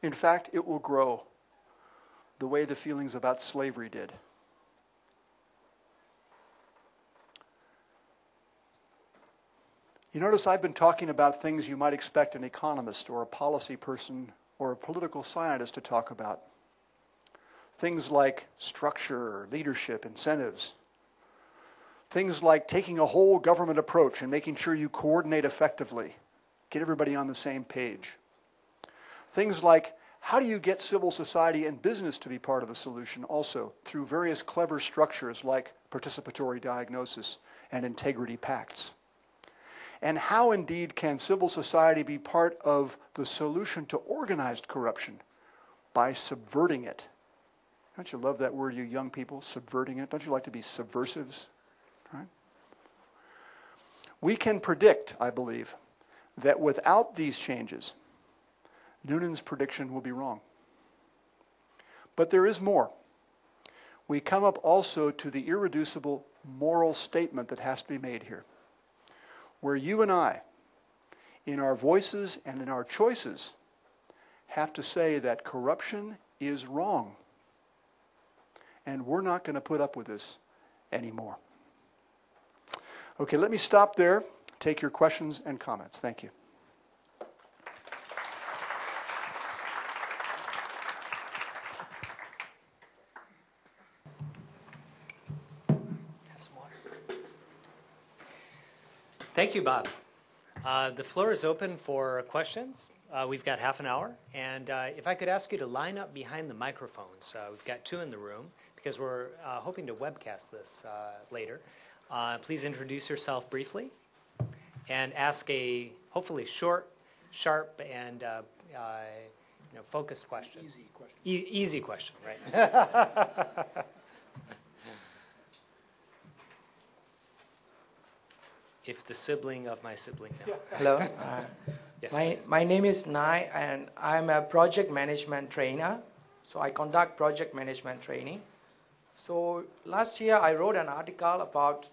In fact, it will grow the way the feelings about slavery did. You notice I've been talking about things you might expect an economist or a policy person or a political scientist to talk about. Things like structure, leadership, incentives. Things like taking a whole government approach and making sure you coordinate effectively, get everybody on the same page. Things like, how do you get civil society and business to be part of the solution also through various clever structures like participatory diagnosis and integrity pacts? And how indeed can civil society be part of the solution to organized corruption? By subverting it. Don't you love that word, you young people, subverting it? Don't you like to be subversives? Right? We can predict, I believe, that without these changes, Noonan's prediction will be wrong. But there is more. We come up also to the irreducible moral statement that has to be made here, where you and I, in our voices and in our choices, have to say that corruption is wrong. And we're not going to put up with this anymore. Okay, let me stop there, take your questions and comments. Thank you. Thank you, Bob. The floor is open for questions. We've got half an hour. And if I could ask you to line up behind the microphones. We've got 2 in the room because we're hoping to webcast this later. Please introduce yourself briefly and ask a hopefully short, sharp, and focused question. Easy question. Easy question, right? If the sibling of my sibling now. Hello. Yes, my name is Nai, and I'm a project management trainer. So I conduct project management training. So last year I wrote an article about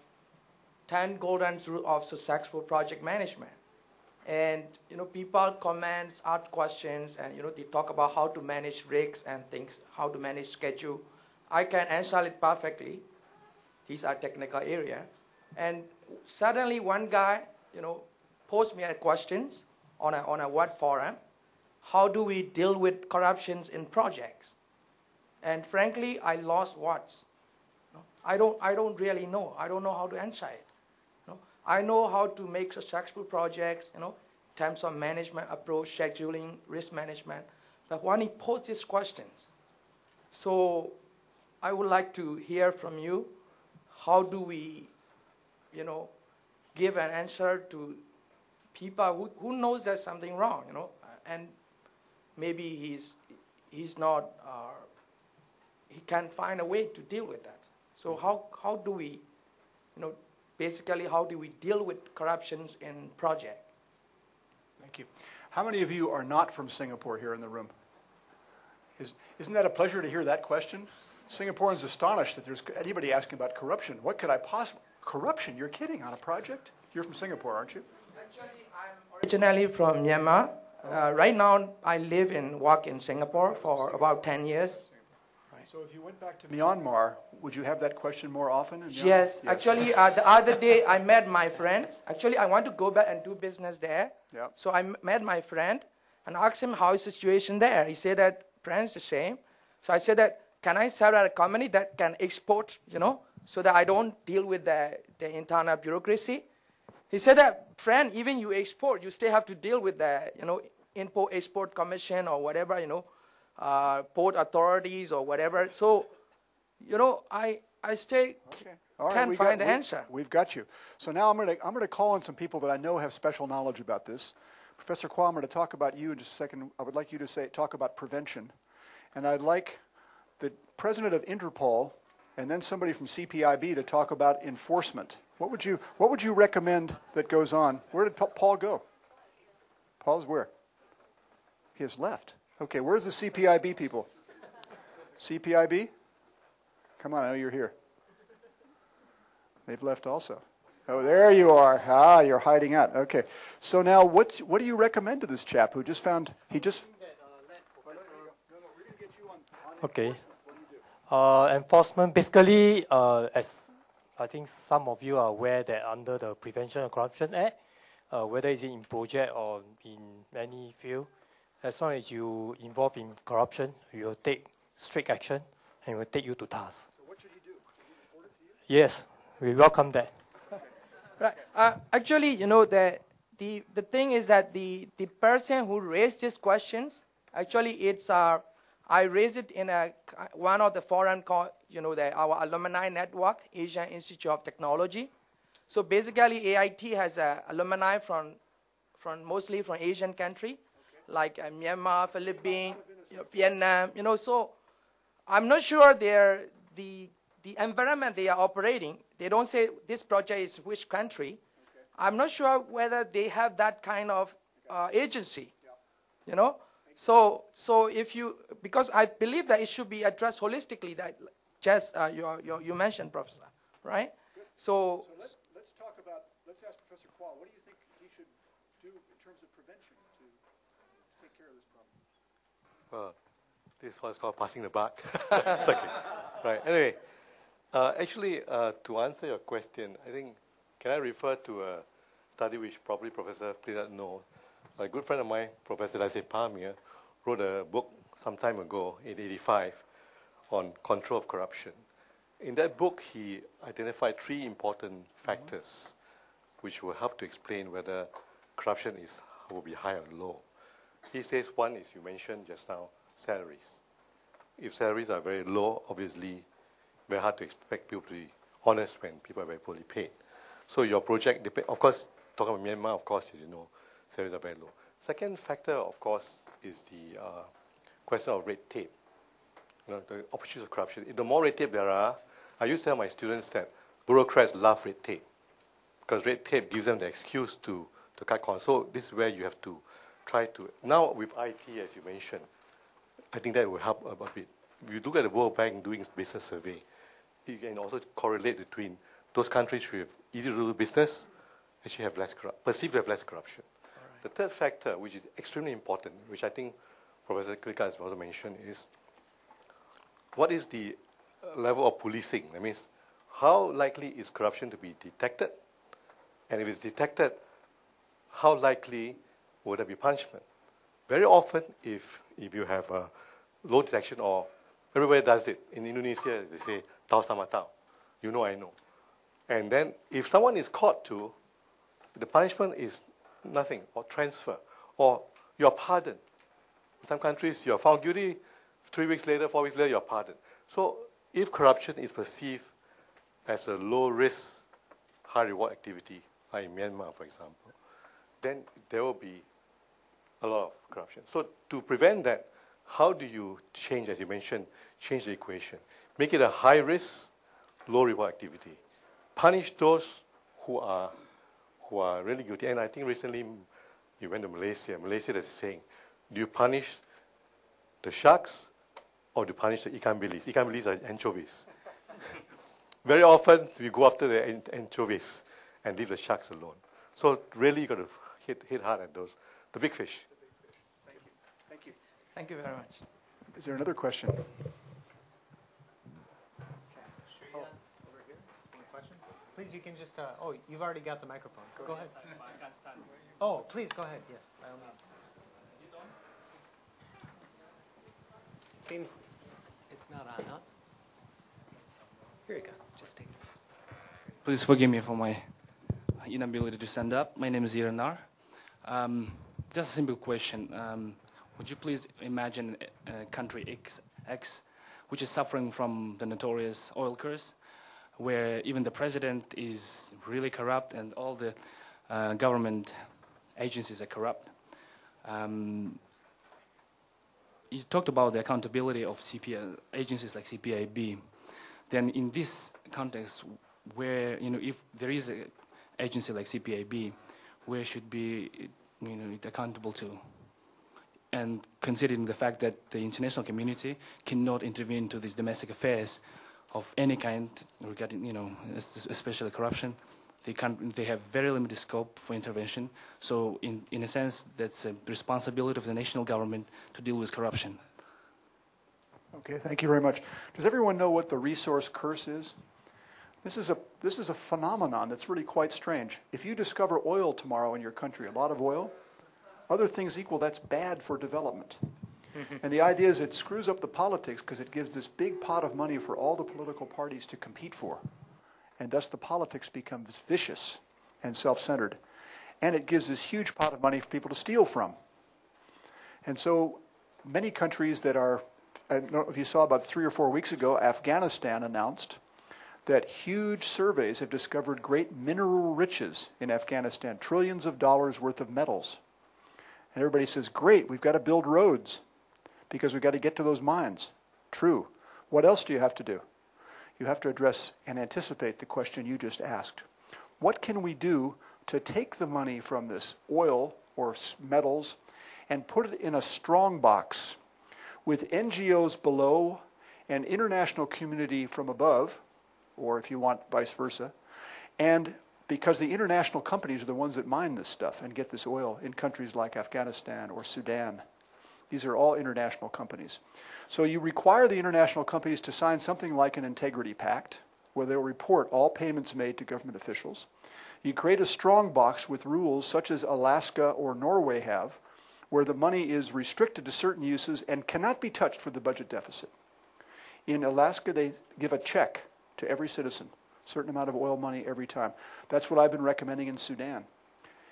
10 golden rules of successful project management. And people comments, ask questions, and they talk about how to manage risks and things, how to manage schedule. I can answer it perfectly. These are technical area. And suddenly one guy, posed me a questions on a web forum. How do we deal with corruptions in projects? And frankly, I lost words. I don't really know. I don't know how to answer it. I know how to make successful projects, in terms of management approach, scheduling, risk management. But when he posed these questions, so I would like to hear from you, how do we, give an answer to people who knows there's something wrong, and maybe he's not, he can't find a way to deal with that. So how do we, basically how do we deal with corruptions in project? Thank you. How many of you are not from Singapore here in the room? Isn't that a pleasure to hear that question? Singaporeans astonished that there's anybody asking about corruption. What could I possibly... Corruption? You're kidding, on a project? You're from Singapore, aren't you? Actually, I'm originally from Myanmar. Right now, I live and work in Singapore for about 10 years. So if you went back to Myanmar, would you have that question more often? Yes. Actually, the other day, I met my friends. Actually, I want to go back and do business there. Yeah. So I met my friend and asked him how is the situation there. He said that friends the same. So I said that, can I serve at a company that can export, so that I don't deal with the internal bureaucracy? He said that, friend, even you export, you still have to deal with the, Import-Export Commission or whatever, port authorities or whatever. So I still All right, can't find the answer. We've got you. So now I'm going to call on some people that I know have special knowledge about this. Professor Kuan, I'm going to talk about you in just a second. I would like you to talk about prevention. And I'd like the president of Interpol and then somebody from CPIB to talk about enforcement. What would you recommend that goes on? Where did Paul go? Paul's where? He has left. Okay, where's the CPIB people? CPIB? Come on, I know you're here. They've left also. Oh, there you are. Ah, you're hiding out. Okay. So now what do you recommend to this chap who just found, Okay. Enforcement, basically, as I think some of you are aware that under the Prevention of Corruption Act, whether it's in project or in any field, as long as you involve in corruption, we will take strict action and will take you to task. So what should he do? Should he report it to you? Yes, we welcome that. Right. Actually, the thing is that the person who raised these questions, actually, it's I raised it in one of the forum called, our alumni network, Asian Institute of Technology. So basically, AIT has alumni from mostly from Asian country, like Myanmar, Philippines, Vietnam. So I'm not sure the environment they are operating. They don't say this project is which country. I'm not sure whether they have that kind of agency. So if because I believe that it should be addressed holistically, that just you mentioned, Professor, right? Good. So let's ask Professor Kuan, what do you think he should do in terms of prevention to take care of this problem? This one's called passing the buck. It's okay. Right. Anyway, actually, to answer your question, I think, can I refer to a study which probably Professor Klitgaard knows? A good friend of mine, Professor Pamir, wrote a book some time ago in 1985 on control of corruption. In that book, he identified 3 important factors which will help to explain whether corruption will be high or low. He says one is, you mentioned just now, salaries. If salaries are very low, obviously, very hard to expect people to be honest when people are very poorly paid. So your project, of course, talking about Myanmar, of course, as you know, salaries are very low. Second factor, of course, is the question of red tape. The opportunities of corruption. The more red tape there are, I used to tell my students that bureaucrats love red tape because red tape gives them the excuse to cut corners. So this is where you have to try to. Now with IT, as you mentioned, I think that will help a bit. If you look at the World Bank doing business survey, you can also correlate between those countries who have easy to do business actually have perceived to have less corruption. Right. The third factor, which is extremely important, which I think Professor Klitgaard has also mentioned, is what is the level of policing? That means, how likely is corruption to be detected? And if it's detected, how likely will there be punishment? Very often, if you have a low detection, or everybody does it. In Indonesia, they say, tau sama tau. You know, I know. And then if someone is caught too, the punishment is nothing, or transfer, or you're pardoned. In some countries, you're found guilty, 3 weeks later, 4 weeks later, you're pardoned. So if corruption is perceived as a low-risk, high-reward activity, like in Myanmar, for example, then there will be a lot of corruption. So to prevent that, how do you change, as you mentioned, change the equation? Make it a high-risk, low-reward activity. Punish those who are really guilty. And I think recently you went to Malaysia. Malaysia, there's a saying, do you punish the sharks or do you punish the ikan bilis? Ikan bilis are anchovies. Very often, we go after the anchovies and leave the sharks alone. So really, you've got to hit hard at those, the big fish. Thank you. Thank you. Thank you very much. Is there another question? Please, you can just, you've already got the microphone. Go ahead. Oh, please, go ahead. Yes, by all means. It seems it's not on, huh? Here you go. Just take this. Please forgive me for my inability to stand up. My name is Iranar. Just a simple question. Would you please imagine country X which is suffering from the notorious oil curse, where even the president is really corrupt and all the government agencies are corrupt. You talked about the accountability of agencies like CPIB. Then in this context, where, if there is an agency like CPIB, where should be, it accountable to? And considering the fact that the international community cannot intervene into these domestic affairs of any kind regarding, especially corruption, they have very limited scope for intervention. So in a sense, that's a responsibility of the national government to deal with corruption. Okay, thank you very much. Does everyone know what the resource curse is? This is a phenomenon that's really quite strange. If you discover oil tomorrow in your country, a lot of oil, other things equal, that's bad for development. And the idea is it screws up the politics because it gives this big pot of money for all the political parties to compete for. And thus the politics becomes vicious and self-centered. And it gives this huge pot of money for people to steal from. And so many countries that are, I don't know if you saw about 3 or 4 weeks ago, Afghanistan announced that huge surveys have discovered great mineral riches in Afghanistan, trillions of dollars worth of metals. And everybody says, great, we've got to build roads because we've got to get to those mines. True. What else do you have to do? You have to address and anticipate the question you just asked. What can we do to take the money from this oil or metals and put it in a strong box with NGOs below and international community from above, or if you want, vice versa, and because the international companies are the ones that mine this stuff and get this oil in countries like Afghanistan or Sudan. These are all international companies. So you require the international companies to sign something like an integrity pact, where they'll report all payments made to government officials. You create a strong box with rules such as Alaska or Norway have, where the money is restricted to certain uses and cannot be touched for the budget deficit. In Alaska, they give a check to every citizen, a certain amount of oil money every time. That's what I've been recommending in Sudan.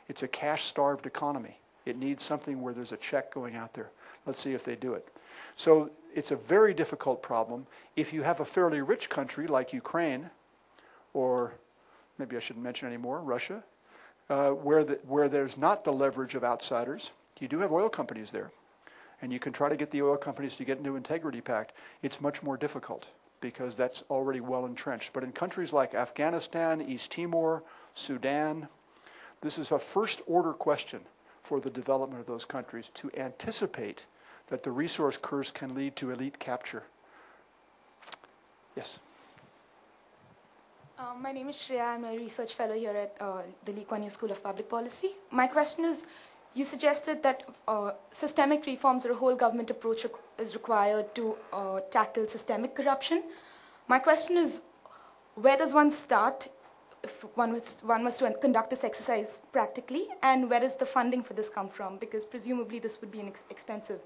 It's a cash-starved economy. It needs something where there's a check going out there. Let's see if they do it. So it's a very difficult problem. If you have a fairly rich country like Ukraine, or maybe I shouldn't mention anymore, Russia, where there's not the leverage of outsiders, you do have oil companies there. And you can try to get the oil companies to get into Integrity Pact. It's much more difficult because that's already well entrenched. But in countries like Afghanistan, East Timor, Sudan, this is a first-order question for the development of those countries to anticipate that the resource curse can lead to elite capture. Yes? My name is Shreya. I'm a research fellow here at the Kuan Yew School of Public Policy. My question is, you suggested that systemic reforms or a whole government approach is required to tackle systemic corruption. My question is, where does one start if one was to conduct this exercise practically, and where does the funding for this come from? Because presumably this would be an expensive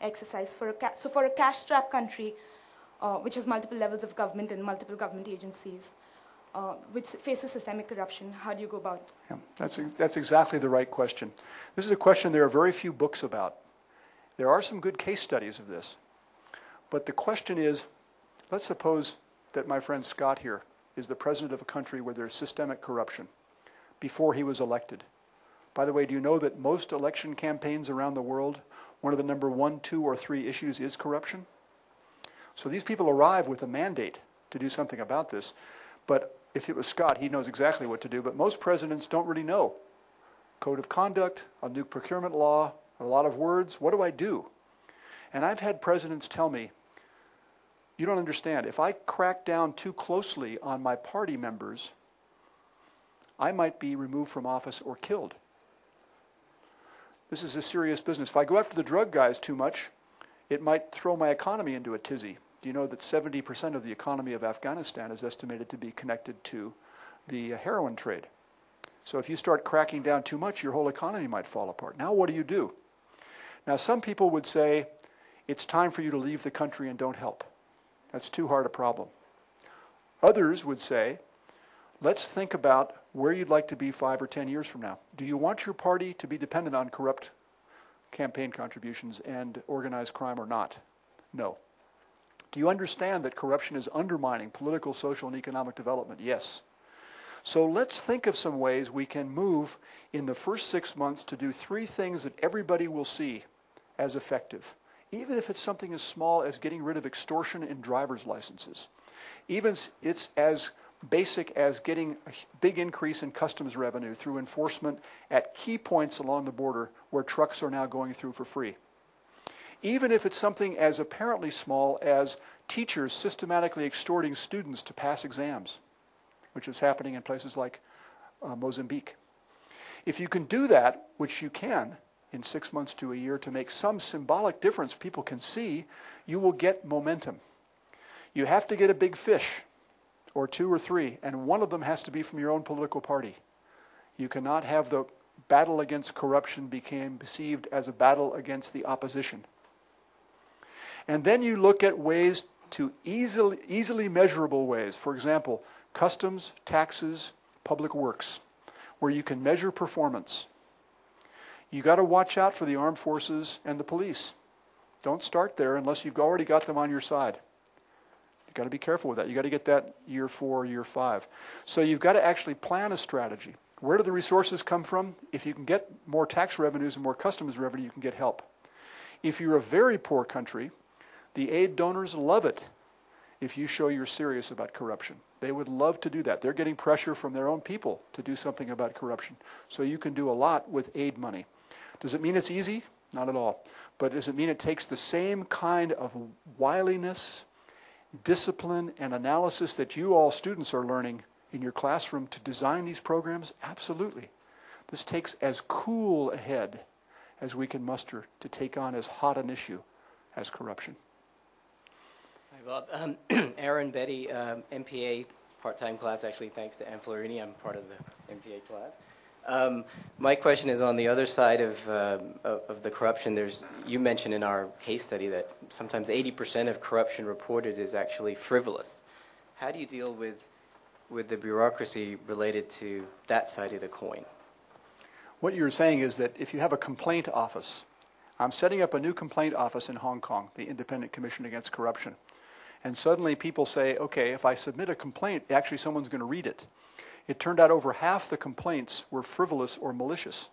exercise. For a cash-strapped country, which has multiple levels of government and multiple government agencies, which faces systemic corruption, how do you go about it? Yeah, that's exactly the right question. This is a question there are very few books about. There are some good case studies of this. But the question is, let's suppose that my friend Scott here is the president of a country where there's systemic corruption before he was elected. By the way, do you know that most election campaigns around the world, one of the number 1, 2, or 3 issues is corruption? So these people arrive with a mandate to do something about this. But if it was Scott, he knows exactly what to do. But most presidents don't really know. Code of conduct, a new procurement law, a lot of words. What do I do? And I've had presidents tell me, you don't understand. If I crack down too closely on my party members, I might be removed from office or killed. This is a serious business. If I go after the drug guys too much, it might throw my economy into a tizzy. Do you know that 70% of the economy of Afghanistan is estimated to be connected to the heroin trade? So if you start cracking down too much, your whole economy might fall apart. Now what do? Now some people would say, it's time for you to leave the country and don't help. That's too hard a problem. Others would say, let's think about where you'd like to be 5 or 10 years from now. Do you want your party to be dependent on corrupt campaign contributions and organized crime or not? No. Do you understand that corruption is undermining political, social, and economic development? Yes. So let's think of some ways we can move in the first 6 months to do 3 things that everybody will see as effective. Even if it's something as small as getting rid of extortion in driver's licenses. Even if it's as basic as getting a big increase in customs revenue through enforcement at key points along the border where trucks are now going through for free. Even if it's something as apparently small as teachers systematically extorting students to pass exams, which is happening in places like Mozambique. If you can do that, which you can in 6 months to a year, to make some symbolic difference people can see, you will get momentum. You have to get a big fish, or 2 or 3, and one of them has to be from your own political party. You cannot have the battle against corruption become perceived as a battle against the opposition. And then you look at ways to easily measurable ways. For example, customs, taxes, public works, where you can measure performance. You got to watch out for the armed forces and the police. Don't start there unless you've already got them on your side. You've got to be careful with that. You've got to get that year 4, year 5. So you've got to actually plan a strategy. Where do the resources come from? If you can get more tax revenues and more customs revenue, you can get help. If you're a very poor country, the aid donors love it if you show you're serious about corruption. They would love to do that. They're getting pressure from their own people to do something about corruption. So you can do a lot with aid money. Does it mean it's easy? Not at all. But does it mean it takes the same kind of wiliness, discipline, and analysis that you all students are learning in your classroom to design these programs? Absolutely. This takes as cool a head as we can muster to take on as hot an issue as corruption. Hi, Bob. Aaron Betty, MPA part-time class, actually, thanks to Ann Florini. I'm part of the MPA class. My question is on the other side of the corruption. You mentioned in our case study that sometimes 80% of corruption reported is actually frivolous. How do you deal with the bureaucracy related to that side of the coin? What you're saying is that if you have a complaint office, I'm setting up a new complaint office in Hong Kong, the Independent Commission Against Corruption. And suddenly people say, okay, if I submit a complaint, actually someone's going to read it. It turned out over half the complaints were frivolous or malicious.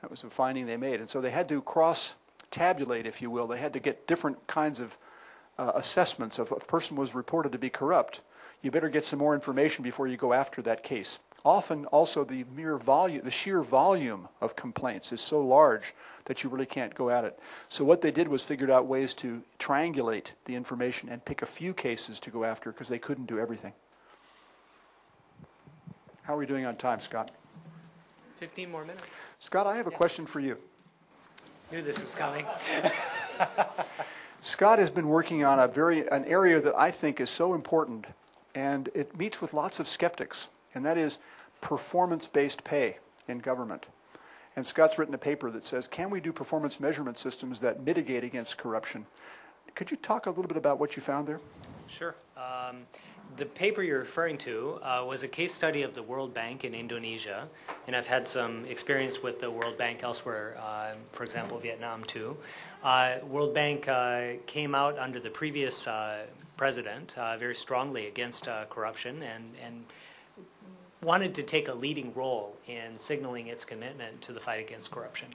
That was a finding they made. And so they had to cross-tabulate, if you will. They had to get different kinds of assessments of if a person was reported to be corrupt. You better get some more information before you go after that case. Often also the sheer volume of complaints is so large that you really can't go at it. So what they did was figured out ways to triangulate the information and pick a few cases to go after because they couldn't do everything. How are we doing on time, Scott? 15 more minutes. Scott, I have a question for you. Knew this was coming. Scott has been working on an area that I think is so important, and it meets with lots of skeptics, and that is performance-based pay in government. And Scott's written a paper that says, can we do performance measurement systems that mitigate against corruption? Could you talk a little bit about what you found there? Sure. The paper you're referring to was a case study of the World Bank in Indonesia, and I've had some experience with the World Bank elsewhere, for example, Vietnam too. World Bank came out under the previous president very strongly against corruption and wanted to take a leading role in signaling its commitment to the fight against corruption.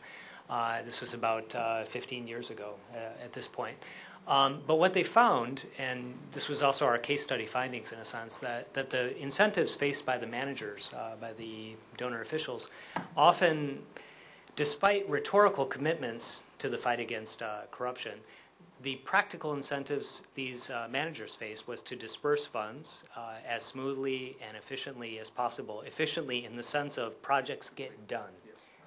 This was about 15 years ago at this point. But what they found, and this was also our case study findings in a sense, that the incentives faced by the managers, by the donor officials, often, despite rhetorical commitments to the fight against corruption, the practical incentives these managers faced was to disperse funds as smoothly and efficiently as possible. Efficiently in the sense of projects get done.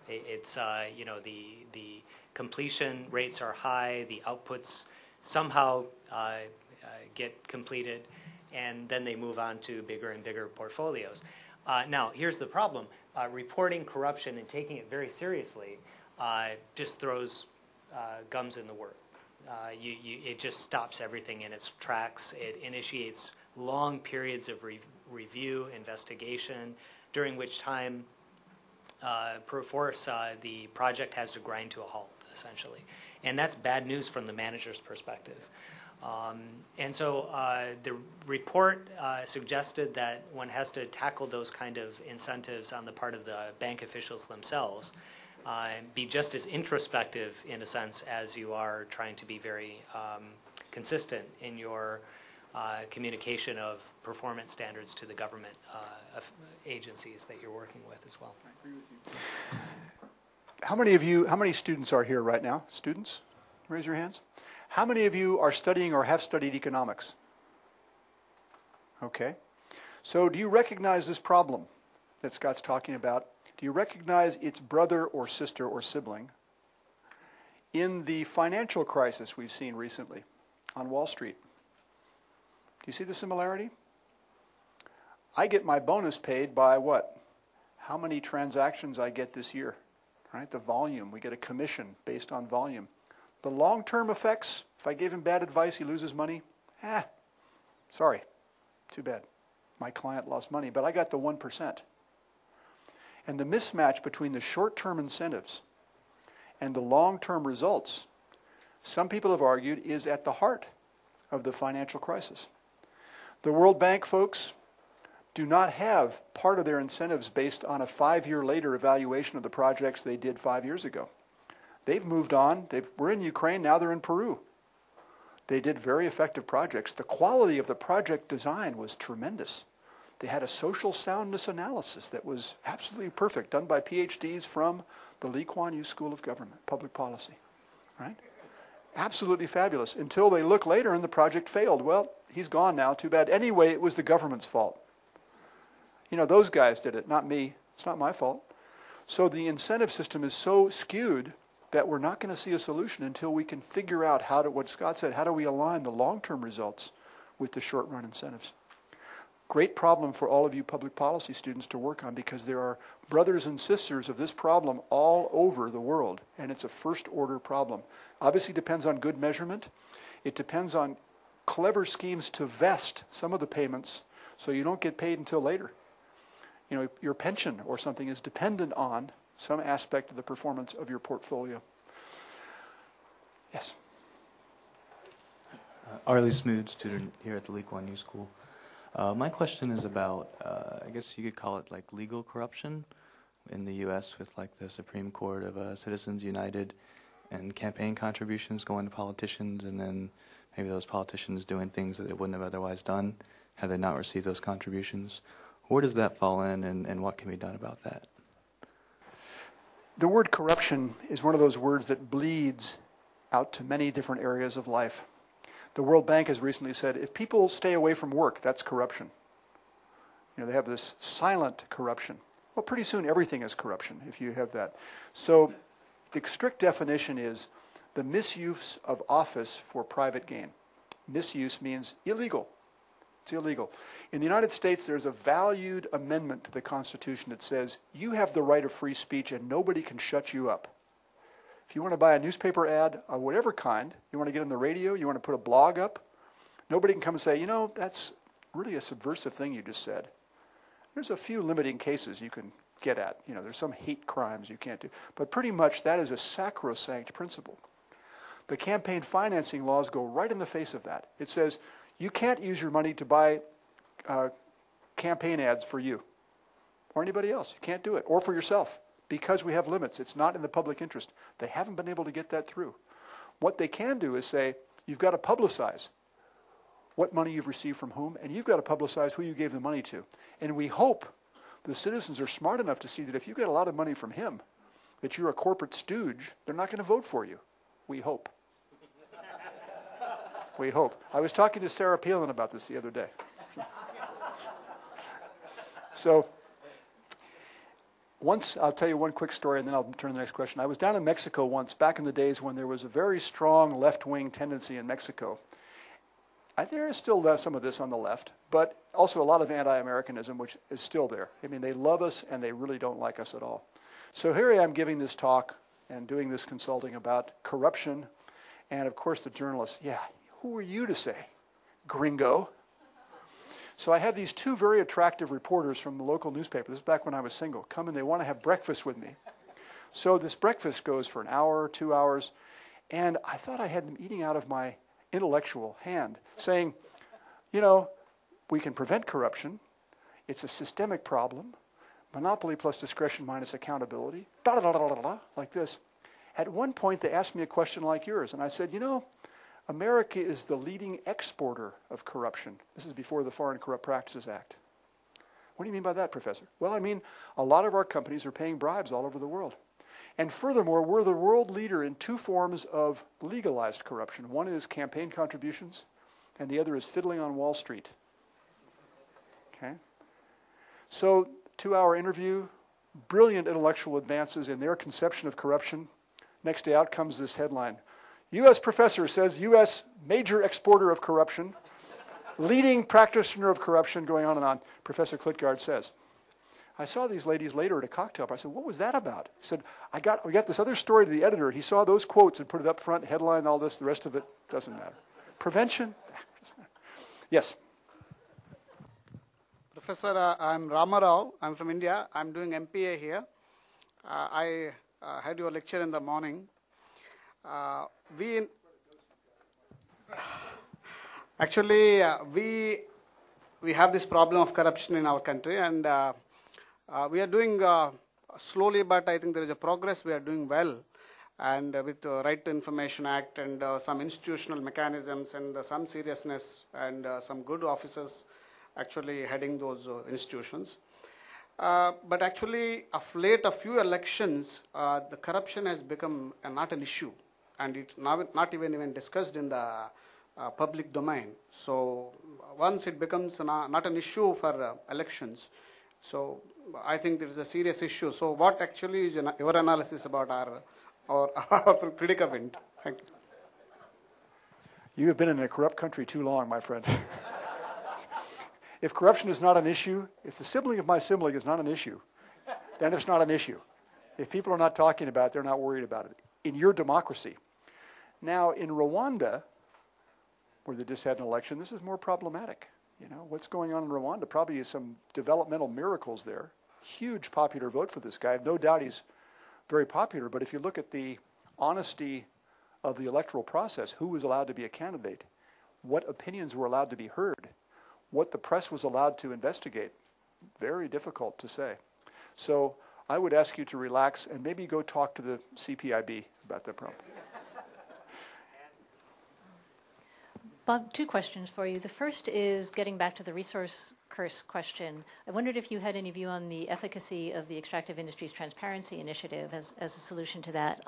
It's the completion rates are high, the outputs somehow get completed, and then they move on to bigger and bigger portfolios. Now, here's the problem. Reporting corruption and taking it very seriously just throws gums in the works. It just stops everything in its tracks. It initiates long periods of review, investigation, during which time, perforce, the project has to grind to a halt, essentially. And that's bad news from the manager's perspective. And so the report suggested that one has to tackle those kind of incentives on the part of the bank officials themselves, be just as introspective in a sense as you are trying to be very consistent in your communication of performance standards to the government agencies that you're working with as well. I agree with you. How many students are here right now? Students? Raise your hands. How many of you are studying or have studied economics? Okay. So do you recognize this problem that Scott's talking about? Do you recognize its brother or sister or sibling in the financial crisis we've seen recently on Wall Street? Do you see the similarity? I get my bonus paid by what? How many transactions I get this year, right? The volume. We get a commission based on volume. The long-term effects, if I gave him bad advice, he loses money. Sorry, too bad. My client lost money, but I got the 1%. And the mismatch between the short-term incentives and the long-term results, some people have argued, is at the heart of the financial crisis. The World Bank folks do not have part of their incentives based on a 5-year later evaluation of the projects they did 5 years ago. They've moved on. We're in Ukraine, now they're in Peru. They did very effective projects. The quality of the project design was tremendous. They had a social soundness analysis that was absolutely perfect, done by PhDs from the Kuan Yew School of Government, Public Policy. Right? Absolutely fabulous, until they look later and the project failed. Well, he's gone now, too bad. Anyway, it was the government's fault. You know, those guys did it, not me. It's not my fault. So the incentive system is so skewed that we're not going to see a solution until we can figure out what Scott said, how do we align the long-term results with the short-run incentives. Great problem for all of you public policy students to work on, because there are brothers and sisters of this problem all over the world, and it's a first-order problem. Obviously depends on good measurement. It depends on clever schemes to vest some of the payments so you don't get paid until later. You know, your pension or something is dependent on some aspect of the performance of your portfolio. Yes? Arlie Smood, student here at the Kuan Yew School. My question is about, I guess you could call it like legal corruption in the U.S. with like the Supreme Court of Citizens United and campaign contributions going to politicians, and then maybe those politicians doing things that they wouldn't have otherwise done had they not received those contributions. Where does that fall in, and what can be done about that? The word corruption is one of those words that bleeds out to many different areas of life. The World Bank has recently said, if people stay away from work, that's corruption. You know, they have this silent corruption. Well, pretty soon everything is corruption if you have that. So the strict definition is the misuse of office for private gain. Misuse means illegal. It's illegal. In the United States, there's a valued amendment to the Constitution that says you have the right of free speech and nobody can shut you up. If you want to buy a newspaper ad of whatever kind, you want to get on the radio, you want to put a blog up, nobody can come and say, you know, that's really a subversive thing you just said. There's a few limiting cases you can get at. You know, there's some hate crimes you can't do. But pretty much that is a sacrosanct principle. The campaign financing laws go right in the face of that. It says you can't use your money to buy campaign ads for you or anybody else. You can't do it. Or for yourself, because we have limits. It's not in the public interest. They haven't been able to get that through. What they can do is say, you've got to publicize what money you've received from whom, and you've got to publicize who you gave the money to. And we hope the citizens are smart enough to see that if you get a lot of money from him, that you're a corporate stooge, they're not going to vote for you. We hope. We hope. I was talking to Sarah Palin about this the other day. So, once, I'll tell you one quick story and then I'll turn to the next question. I was down in Mexico once, back in the days when there was a very strong left-wing tendency in Mexico. There is still some of this on the left, but also a lot of anti-Americanism, which is still there. I mean, they love us and they really don't like us at all. So here I am giving this talk and doing this consulting about corruption. And of course the journalist, yeah, who are you to say, gringo? So I have these two very attractive reporters from the local newspaper. This is back when I was single. Come and they want to have breakfast with me. So this breakfast goes for an hour, 2 hours. And I thought I had them eating out of my intellectual hand saying, you know, we can prevent corruption. It's a systemic problem. Monopoly plus discretion minus accountability. Da da da da da da, like this. At one point, they asked me a question like yours, and I said, you know, America is the leading exporter of corruption. This is before the Foreign Corrupt Practices Act. What do you mean by that, Professor? Well, I mean, a lot of our companies are paying bribes all over the world. And furthermore, we're the world leader in two forms of legalized corruption. One is campaign contributions, and the other is fiddling on Wall Street. Okay? So, 2-hour interview, brilliant intellectual advances in their conception of corruption. Next day out comes this headline. U.S. professor says U.S. major exporter of corruption, leading practitioner of corruption, going on and on, Professor Klitgaard says. I saw these ladies later at a cocktail party. I said, what was that about? He said, we got this other story to the editor. He saw those quotes and put it up front, headline, all this. The rest of it doesn't matter. Prevention? Doesn't matter. Yes? Professor, I'm Ramarao. I'm from India. I'm doing MPA here. I had your lecture in the morning. We have this problem of corruption in our country, and we are doing slowly, but I think there is a progress. We are doing well, and with the Right to Information Act and some institutional mechanisms and some seriousness and some good officers actually heading those institutions. But actually, of late, a few elections, the corruption has become not an issue, and it's not even discussed in the public domain. So once it becomes not an issue for elections, so I think there is a serious issue. So what actually is your analysis about our predicament? Thank you. You have been in a corrupt country too long, my friend. If corruption is not an issue, if the sibling of my sibling is not an issue, then it's not an issue. If people are not talking about it, they're not worried about it. In your democracy. Now, in Rwanda, where they just had an election, this is more problematic. You know, what's going on in Rwanda probably is some developmental miracles there. Huge popular vote for this guy. I have no doubt he's very popular, but if you look at the honesty of the electoral process, who was allowed to be a candidate, what opinions were allowed to be heard, what the press was allowed to investigate, very difficult to say. So I would ask you to relax and maybe go talk to the CPIB about that problem. Bob, two questions for you. The first is getting back to the resource curse question. I wondered if you had any view on the efficacy of the Extractive Industries Transparency Initiative as a solution to that.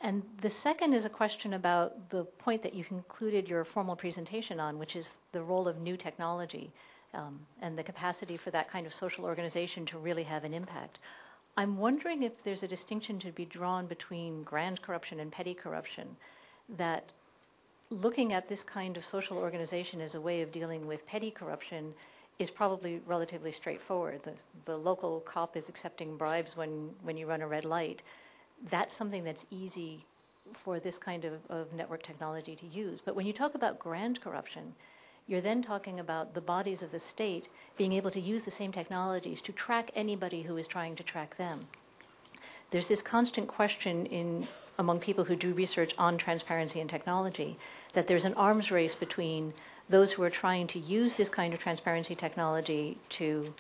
And the second is a question about the point that you concluded your formal presentation on, which is the role of new technology and the capacity for that kind of social organization to really have an impact. I'm wondering if there's a distinction to be drawn between grand corruption and petty corruption, that looking at this kind of social organization as a way of dealing with petty corruption is probably relatively straightforward. The local cop is accepting bribes when you run a red light. That's something that's easy for this kind of network technology to use. But when you talk about grand corruption, you're then talking about the bodies of the state being able to use the same technologies to track anybody who is trying to track them. There's this constant question among people who do research on transparency and technology that there's an arms race between those who are trying to use this kind of transparency technology to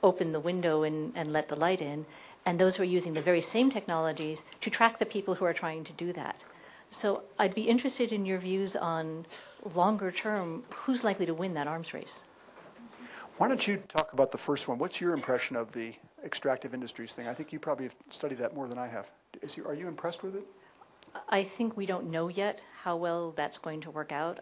open the window and let the light in, and those who are using the very same technologies to track the people who are trying to do that. So I'd be interested in your views on longer term, who's likely to win that arms race? Why don't you talk about the first one? What's your impression of the extractive industries thing? I think you probably have studied that more than I have. Are you impressed with it? I think we don't know yet how well that's going to work out.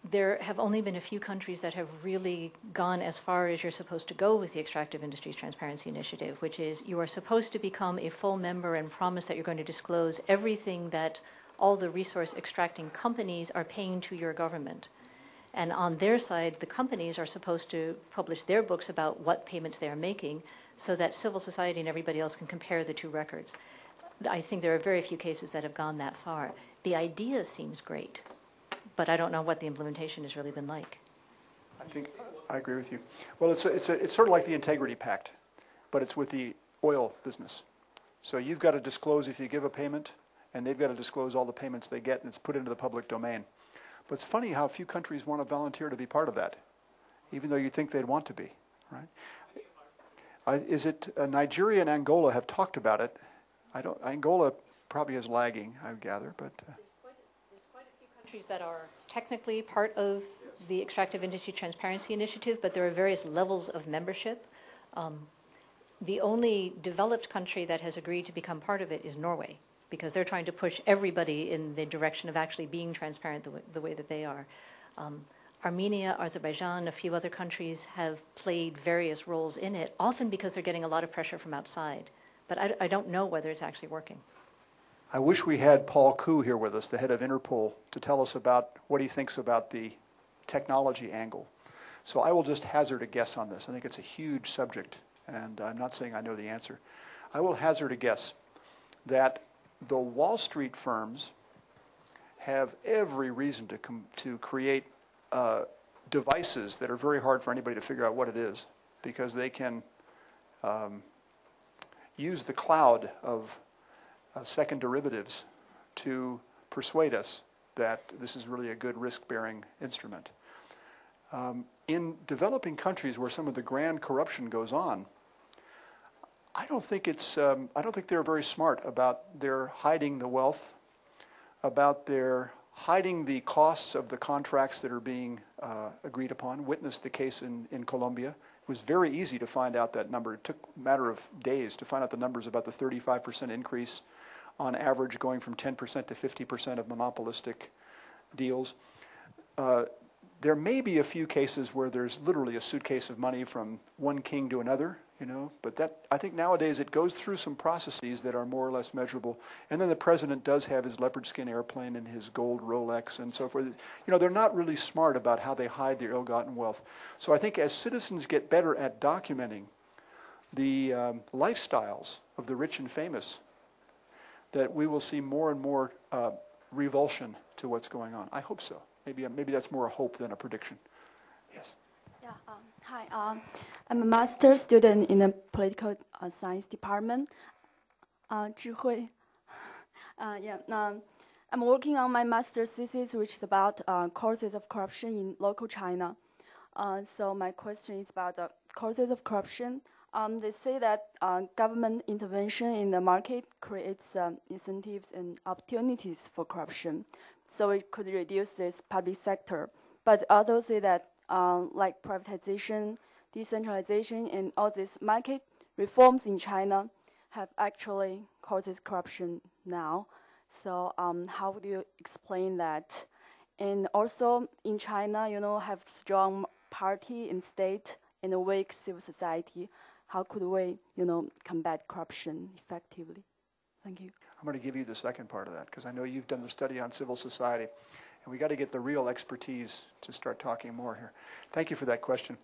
There have only been a few countries that have really gone as far as you're supposed to go with the Extractive Industries Transparency Initiative, which is you are supposed to become a full member and promise that you're going to disclose everything that all the resource extracting companies are paying to your government. And on their side, the companies are supposed to publish their books about what payments they are making so that civil society and everybody else can compare the two records. I think there are very few cases that have gone that far. The idea seems great, but I don't know what the implementation has really been like. I think I agree with you. Well, it's sort of like the Integrity Pact, but it's with the oil business. So you've got to disclose if you give a payment, and they've got to disclose all the payments they get, and it's put into the public domain. But it's funny how few countries want to volunteer to be part of that, even though you'd think they'd want to be, right? Is it Nigeria and Angola have talked about it? Angola probably is lagging, I gather, but there's quite a few countries that are technically part of the Extractive Industry Transparency Initiative, but there are various levels of membership. The only developed country that has agreed to become part of it is Norway, because they're trying to push everybody in the direction of actually being transparent the way that they are. Armenia, Azerbaijan, a few other countries have played various roles in it, often because they're getting a lot of pressure from outside. But I don't know whether it's actually working. I wish we had Paul Koo here with us, the head of Interpol, to tell us about what he thinks about the technology angle. So I will just hazard a guess on this. I think it's a huge subject, and I'm not saying I know the answer. I will hazard a guess that the Wall Street firms have every reason to create devices that are very hard for anybody to figure out what it is, because they can use the cloud of second derivatives to persuade us that this is really a good risk-bearing instrument. In developing countries where some of the grand corruption goes on, I don't think they're very smart about their hiding the wealth, about their hiding the costs of the contracts that are being agreed upon. Witness the case in Colombia. It was very easy to find out that number. It took a matter of days to find out the numbers about the 35% increase on average going from 10% to 50% of monopolistic deals. There may be a few cases where there's literally a suitcase of money from one king to another, but that, I think nowadays it goes through some processes that are more or less measurable. And then the president does have his leopard skin airplane and his gold Rolex and so forth. They're not really smart about how they hide their ill-gotten wealth. So I think as citizens get better at documenting the lifestyles of the rich and famous, that we will see more and more revulsion to what's going on. I hope so. Maybe that's more a hope than a prediction. Yes. Yeah. Hi. I'm a master's student in the political science department. 智慧. I'm working on my master's thesis, which is about causes of corruption in local China. So my question is about the causes of corruption. They say that government intervention in the market creates incentives and opportunities for corruption, so it could reduce this public sector. But others say that like privatization, decentralization, and all these market reforms in China have actually causes corruption now. So how would you explain that? And also in China, have strong party and state and a weak civil society. How could we, combat corruption effectively? Thank you. I'm going to give you the second part of that, because I know you've done the study on civil society, and we got to get the real expertise to start talking more here. Thank you for that question.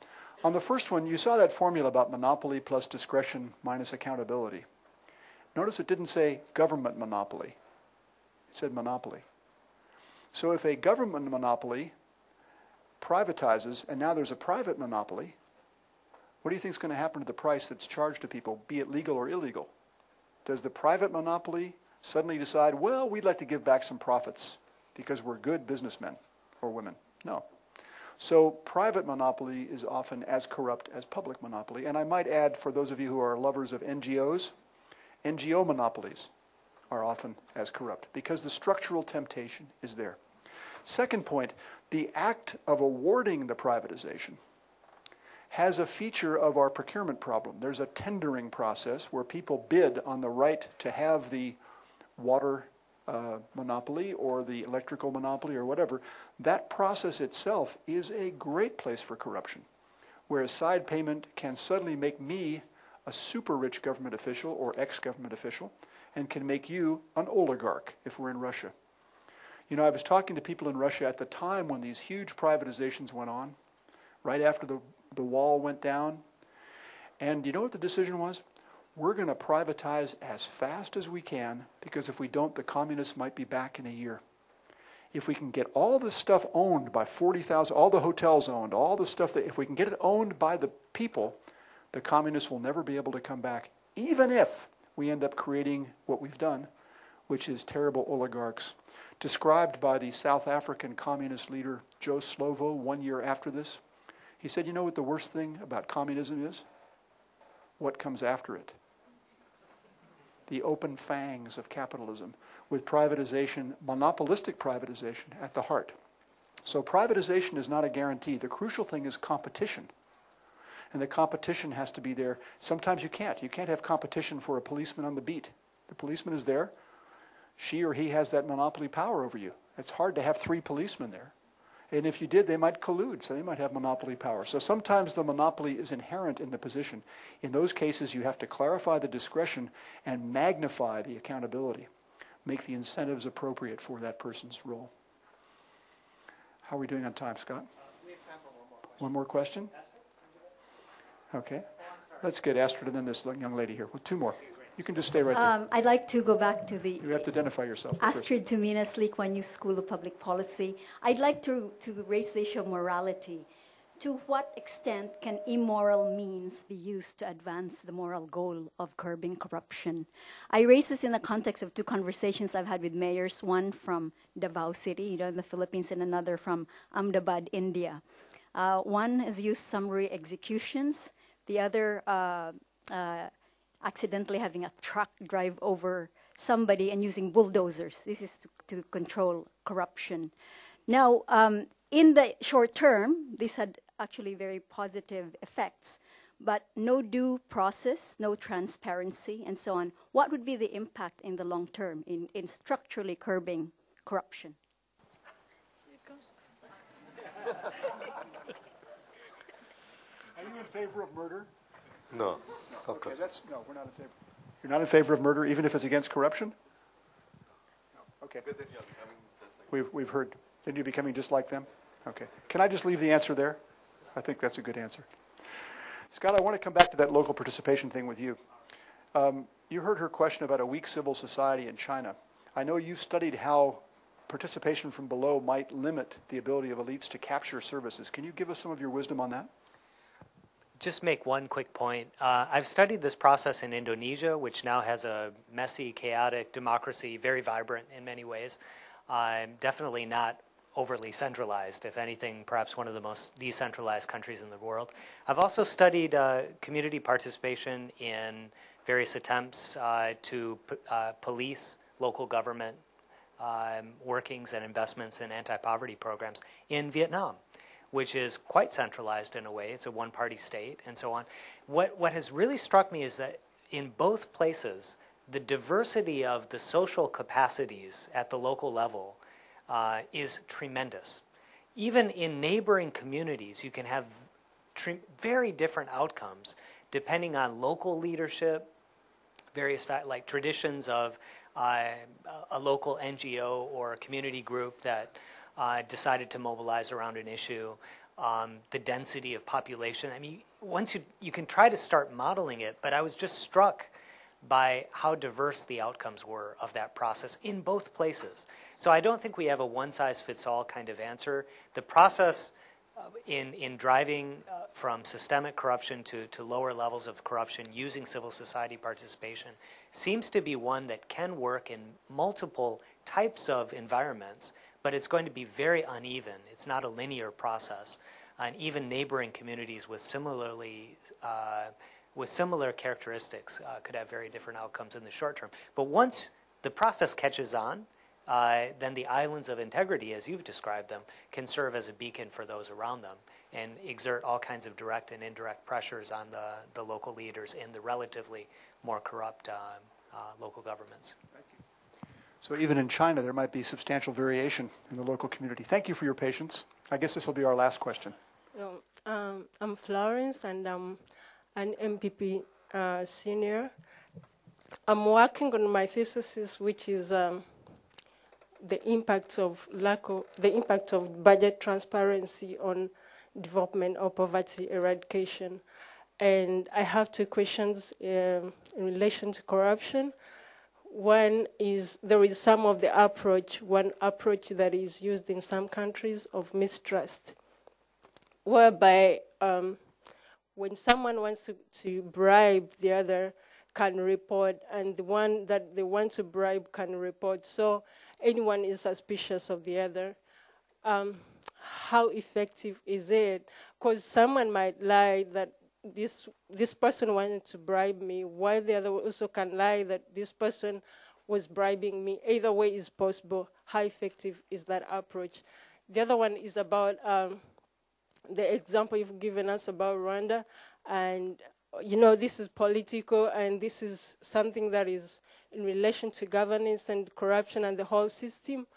On the first one, you saw that formula about monopoly plus discretion minus accountability. Notice it didn't say government monopoly. It said monopoly. So if a government monopoly privatizes, and now there's a private monopoly, what do you think is going to happen to the price that's charged to people, be it legal or illegal? Does the private monopoly suddenly decide, well, we'd like to give back some profits because we're good businessmen or women? No. So private monopoly is often as corrupt as public monopoly. And I might add, for those of you who are lovers of NGOs, NGO monopolies are often as corrupt because the structural temptation is there. Second point, the act of awarding the privatization has a feature of our procurement problem. There's a tendering process where people bid on the right to have the water monopoly or the electrical monopoly or whatever. That process itself is a great place for corruption, where a side payment can suddenly make me a super rich government official or ex-government official and can make you an oligarch if we're in Russia. I was talking to people in Russia at the time when these huge privatizations went on, right after the wall went down. And you know what the decision was? We're going to privatize as fast as we can, because if we don't, the communists might be back in a year. If we can get all the stuff owned by 40,000, all the hotels owned, all the stuff if we can get it owned by the people, the communists will never be able to come back, even if we end up creating what we've done, which is terrible oligarchs, described by the South African communist leader Joe Slovo 1 year after this. He said, you know what the worst thing about communism is? What comes after it? The open fangs of capitalism, with privatization, monopolistic privatization at the heart. So privatization is not a guarantee. The crucial thing is competition. And the competition has to be there. Sometimes you can't. You can't have competition for a policeman on the beat. The policeman is there. She or he has that monopoly power over you. It's hard to have 3 policemen there. And if you did, they might collude, so they might have monopoly power. So sometimes the monopoly is inherent in the position. In those cases, you have to clarify the discretion and magnify the accountability. Make the incentives appropriate for that person's role. How are we doing on time, Scott? We have time for one more question. One more question? Okay. Let's get Astrid and then this young lady here. Well, 2 more. You can just stay right there. I'd like to go back to the... You have to identify yourself. Astrid Tuminas, Lee Kuan Yew School of Public Policy. I'd like to raise the issue of morality. To what extent can immoral means be used to advance the moral goal of curbing corruption? I raise this in the context of 2 conversations I've had with mayors, one from Davao City, in the Philippines, and another from Ahmedabad, India. One has used summary executions. The other accidentally having a truck drive over somebody and using bulldozers. This is to control corruption. Now, in the short term, this had actually very positive effects, but no due process, no transparency, and so on. What would be the impact in the long term in structurally curbing corruption? Are you in favor of murder? No, of course. No, we're not in favor. You're not in favor of murder, even if it's against corruption? No. Okay. Because then you're becoming just like We've heard. Then you're becoming just like them? Okay. Can I just leave the answer there? I think that's a good answer. Scott, I want to come back to that local participation thing with you. You heard her question about a weak civil society in China. I know you've studied how participation from below might limit the ability of elites to capture services. Can you give us some of your wisdom on that? Just make one quick point. I've studied this process in Indonesia, which now has a messy, chaotic democracy, very vibrant in many ways. Definitely not overly centralized, if anything, perhaps one of the most decentralized countries in the world. I've also studied community participation in various attempts to police local government workings and investments in anti-poverty programs in Vietnam, which is quite centralized in a way. It's a one-party state and so on. What has really struck me is that in both places, the diversity of the social capacities at the local level is tremendous. Even in neighboring communities, you can have very different outcomes depending on local leadership, various like traditions of a local NGO or a community group that decided to mobilize around an issue, the density of population. I mean, once you can try to start modeling it, but I was just struck by how diverse the outcomes were of that process in both places. So I don't think we have a one-size-fits-all kind of answer. The process in driving from systemic corruption to lower levels of corruption using civil society participation seems to be one that can work in multiple types of environments, but it's going to be very uneven. It's not a linear process. And even neighboring communities with similar characteristics could have very different outcomes in the short term. But once the process catches on, then the islands of integrity, as you've described them, can serve as a beacon for those around them and exert all kinds of direct and indirect pressures on the local leaders in the relatively more corrupt local governments. Thank you. So even in China, there might be substantial variation in the local community. Thank you for your patience. I guess this will be our last question. I'm Florence, and I'm an MPP senior. I'm working on my thesis, which is the impact of budget transparency on development or poverty eradication. And I have 2 questions in relation to corruption. One is there is one approach that is used in some countries of mistrust, whereby when someone wants to bribe the other, can report, and the one that they want to bribe can report. So anyone is suspicious of the other. How effective is it? Because someone might lie that this person wanted to bribe me, while the other also can lie that this person was bribing me. Either way is possible. How effective is that approach? The other one is about the example you've given us about Rwanda, and this is political, and this is something that is in relation to governance and corruption and the whole system.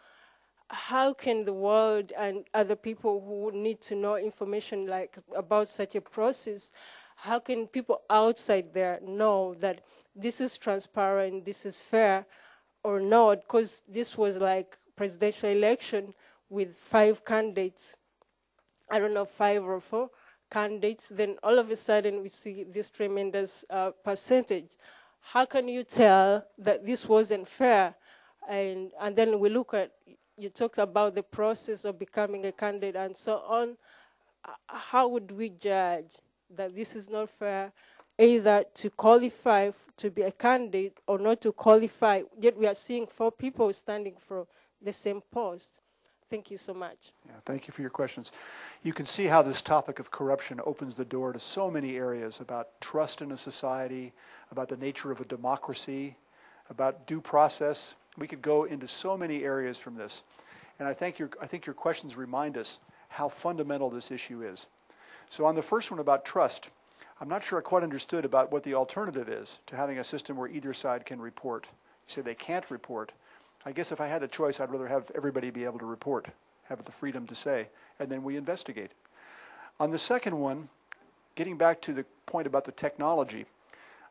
How can the world and other people who need to know information about such a process, how can people outside there know that this is transparent, this is fair, or not? Because this was like presidential election with 5 candidates, I don't know, 5 or 4 candidates, then all of a sudden we see this tremendous percentage. How can you tell that this wasn't fair? And then we look at, you talked about the process of becoming a candidate and so on. How would we judge that this is not fair, either to qualify to be a candidate or not to qualify? Yet we are seeing 4 people standing for the same post. Thank you so much. Yeah, thank you for your questions. You can see how this topic of corruption opens the door to so many areas about trust in a society, about the nature of a democracy, about due process. We could go into so many areas from this. And I think your questions remind us how fundamental this issue is. So on the first one about trust, I'm not sure I quite understood about what the alternative is to having a system where either side can report. You say they can't report. I guess if I had a choice, I'd rather have everybody be able to report, have the freedom to say, and then we investigate. On the second one, getting back to the point about the technology,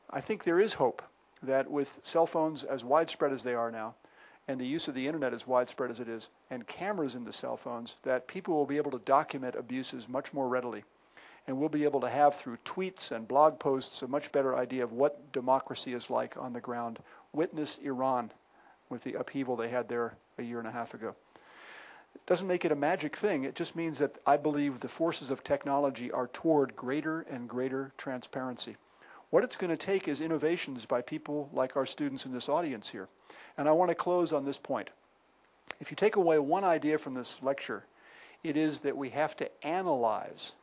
I think there is hope that with cell phones as widespread as they are now, and the use of the internet as widespread as it is, and cameras in the cell phones, that people will be able to document abuses much more readily. And we'll be able to have, through tweets and blog posts, a much better idea of what democracy is like on the ground. Witness Iran with the upheaval they had there a year and a half ago. It doesn't make it a magic thing. It just means that I believe the forces of technology are toward greater and greater transparency. What it's going to take is innovations by people like our students in this audience here. And I want to close on this point. If you take away one idea from this lecture, it is that we have to analyze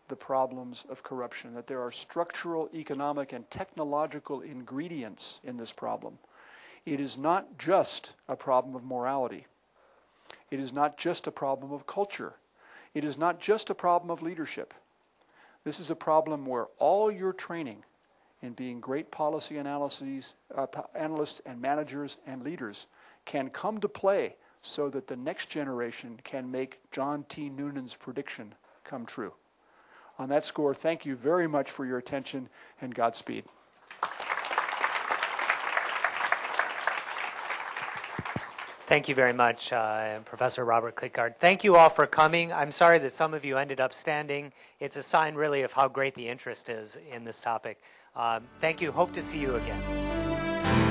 the problems of corruption, that there are structural, economic, and technological ingredients in this problem. It is not just a problem of morality. It is not just a problem of culture. It is not just a problem of leadership. This is a problem where all your training in being great policy analysts and managers and leaders can come to play so that the next generation can make Jonty Noonan's prediction come true. On that score, thank you very much for your attention, and Godspeed. Thank you very much, Professor Robert Klitgaard. Thank you all for coming. I'm sorry that some of you ended up standing. It's a sign, really, of how great the interest is in this topic. Thank you. Hope to see you again.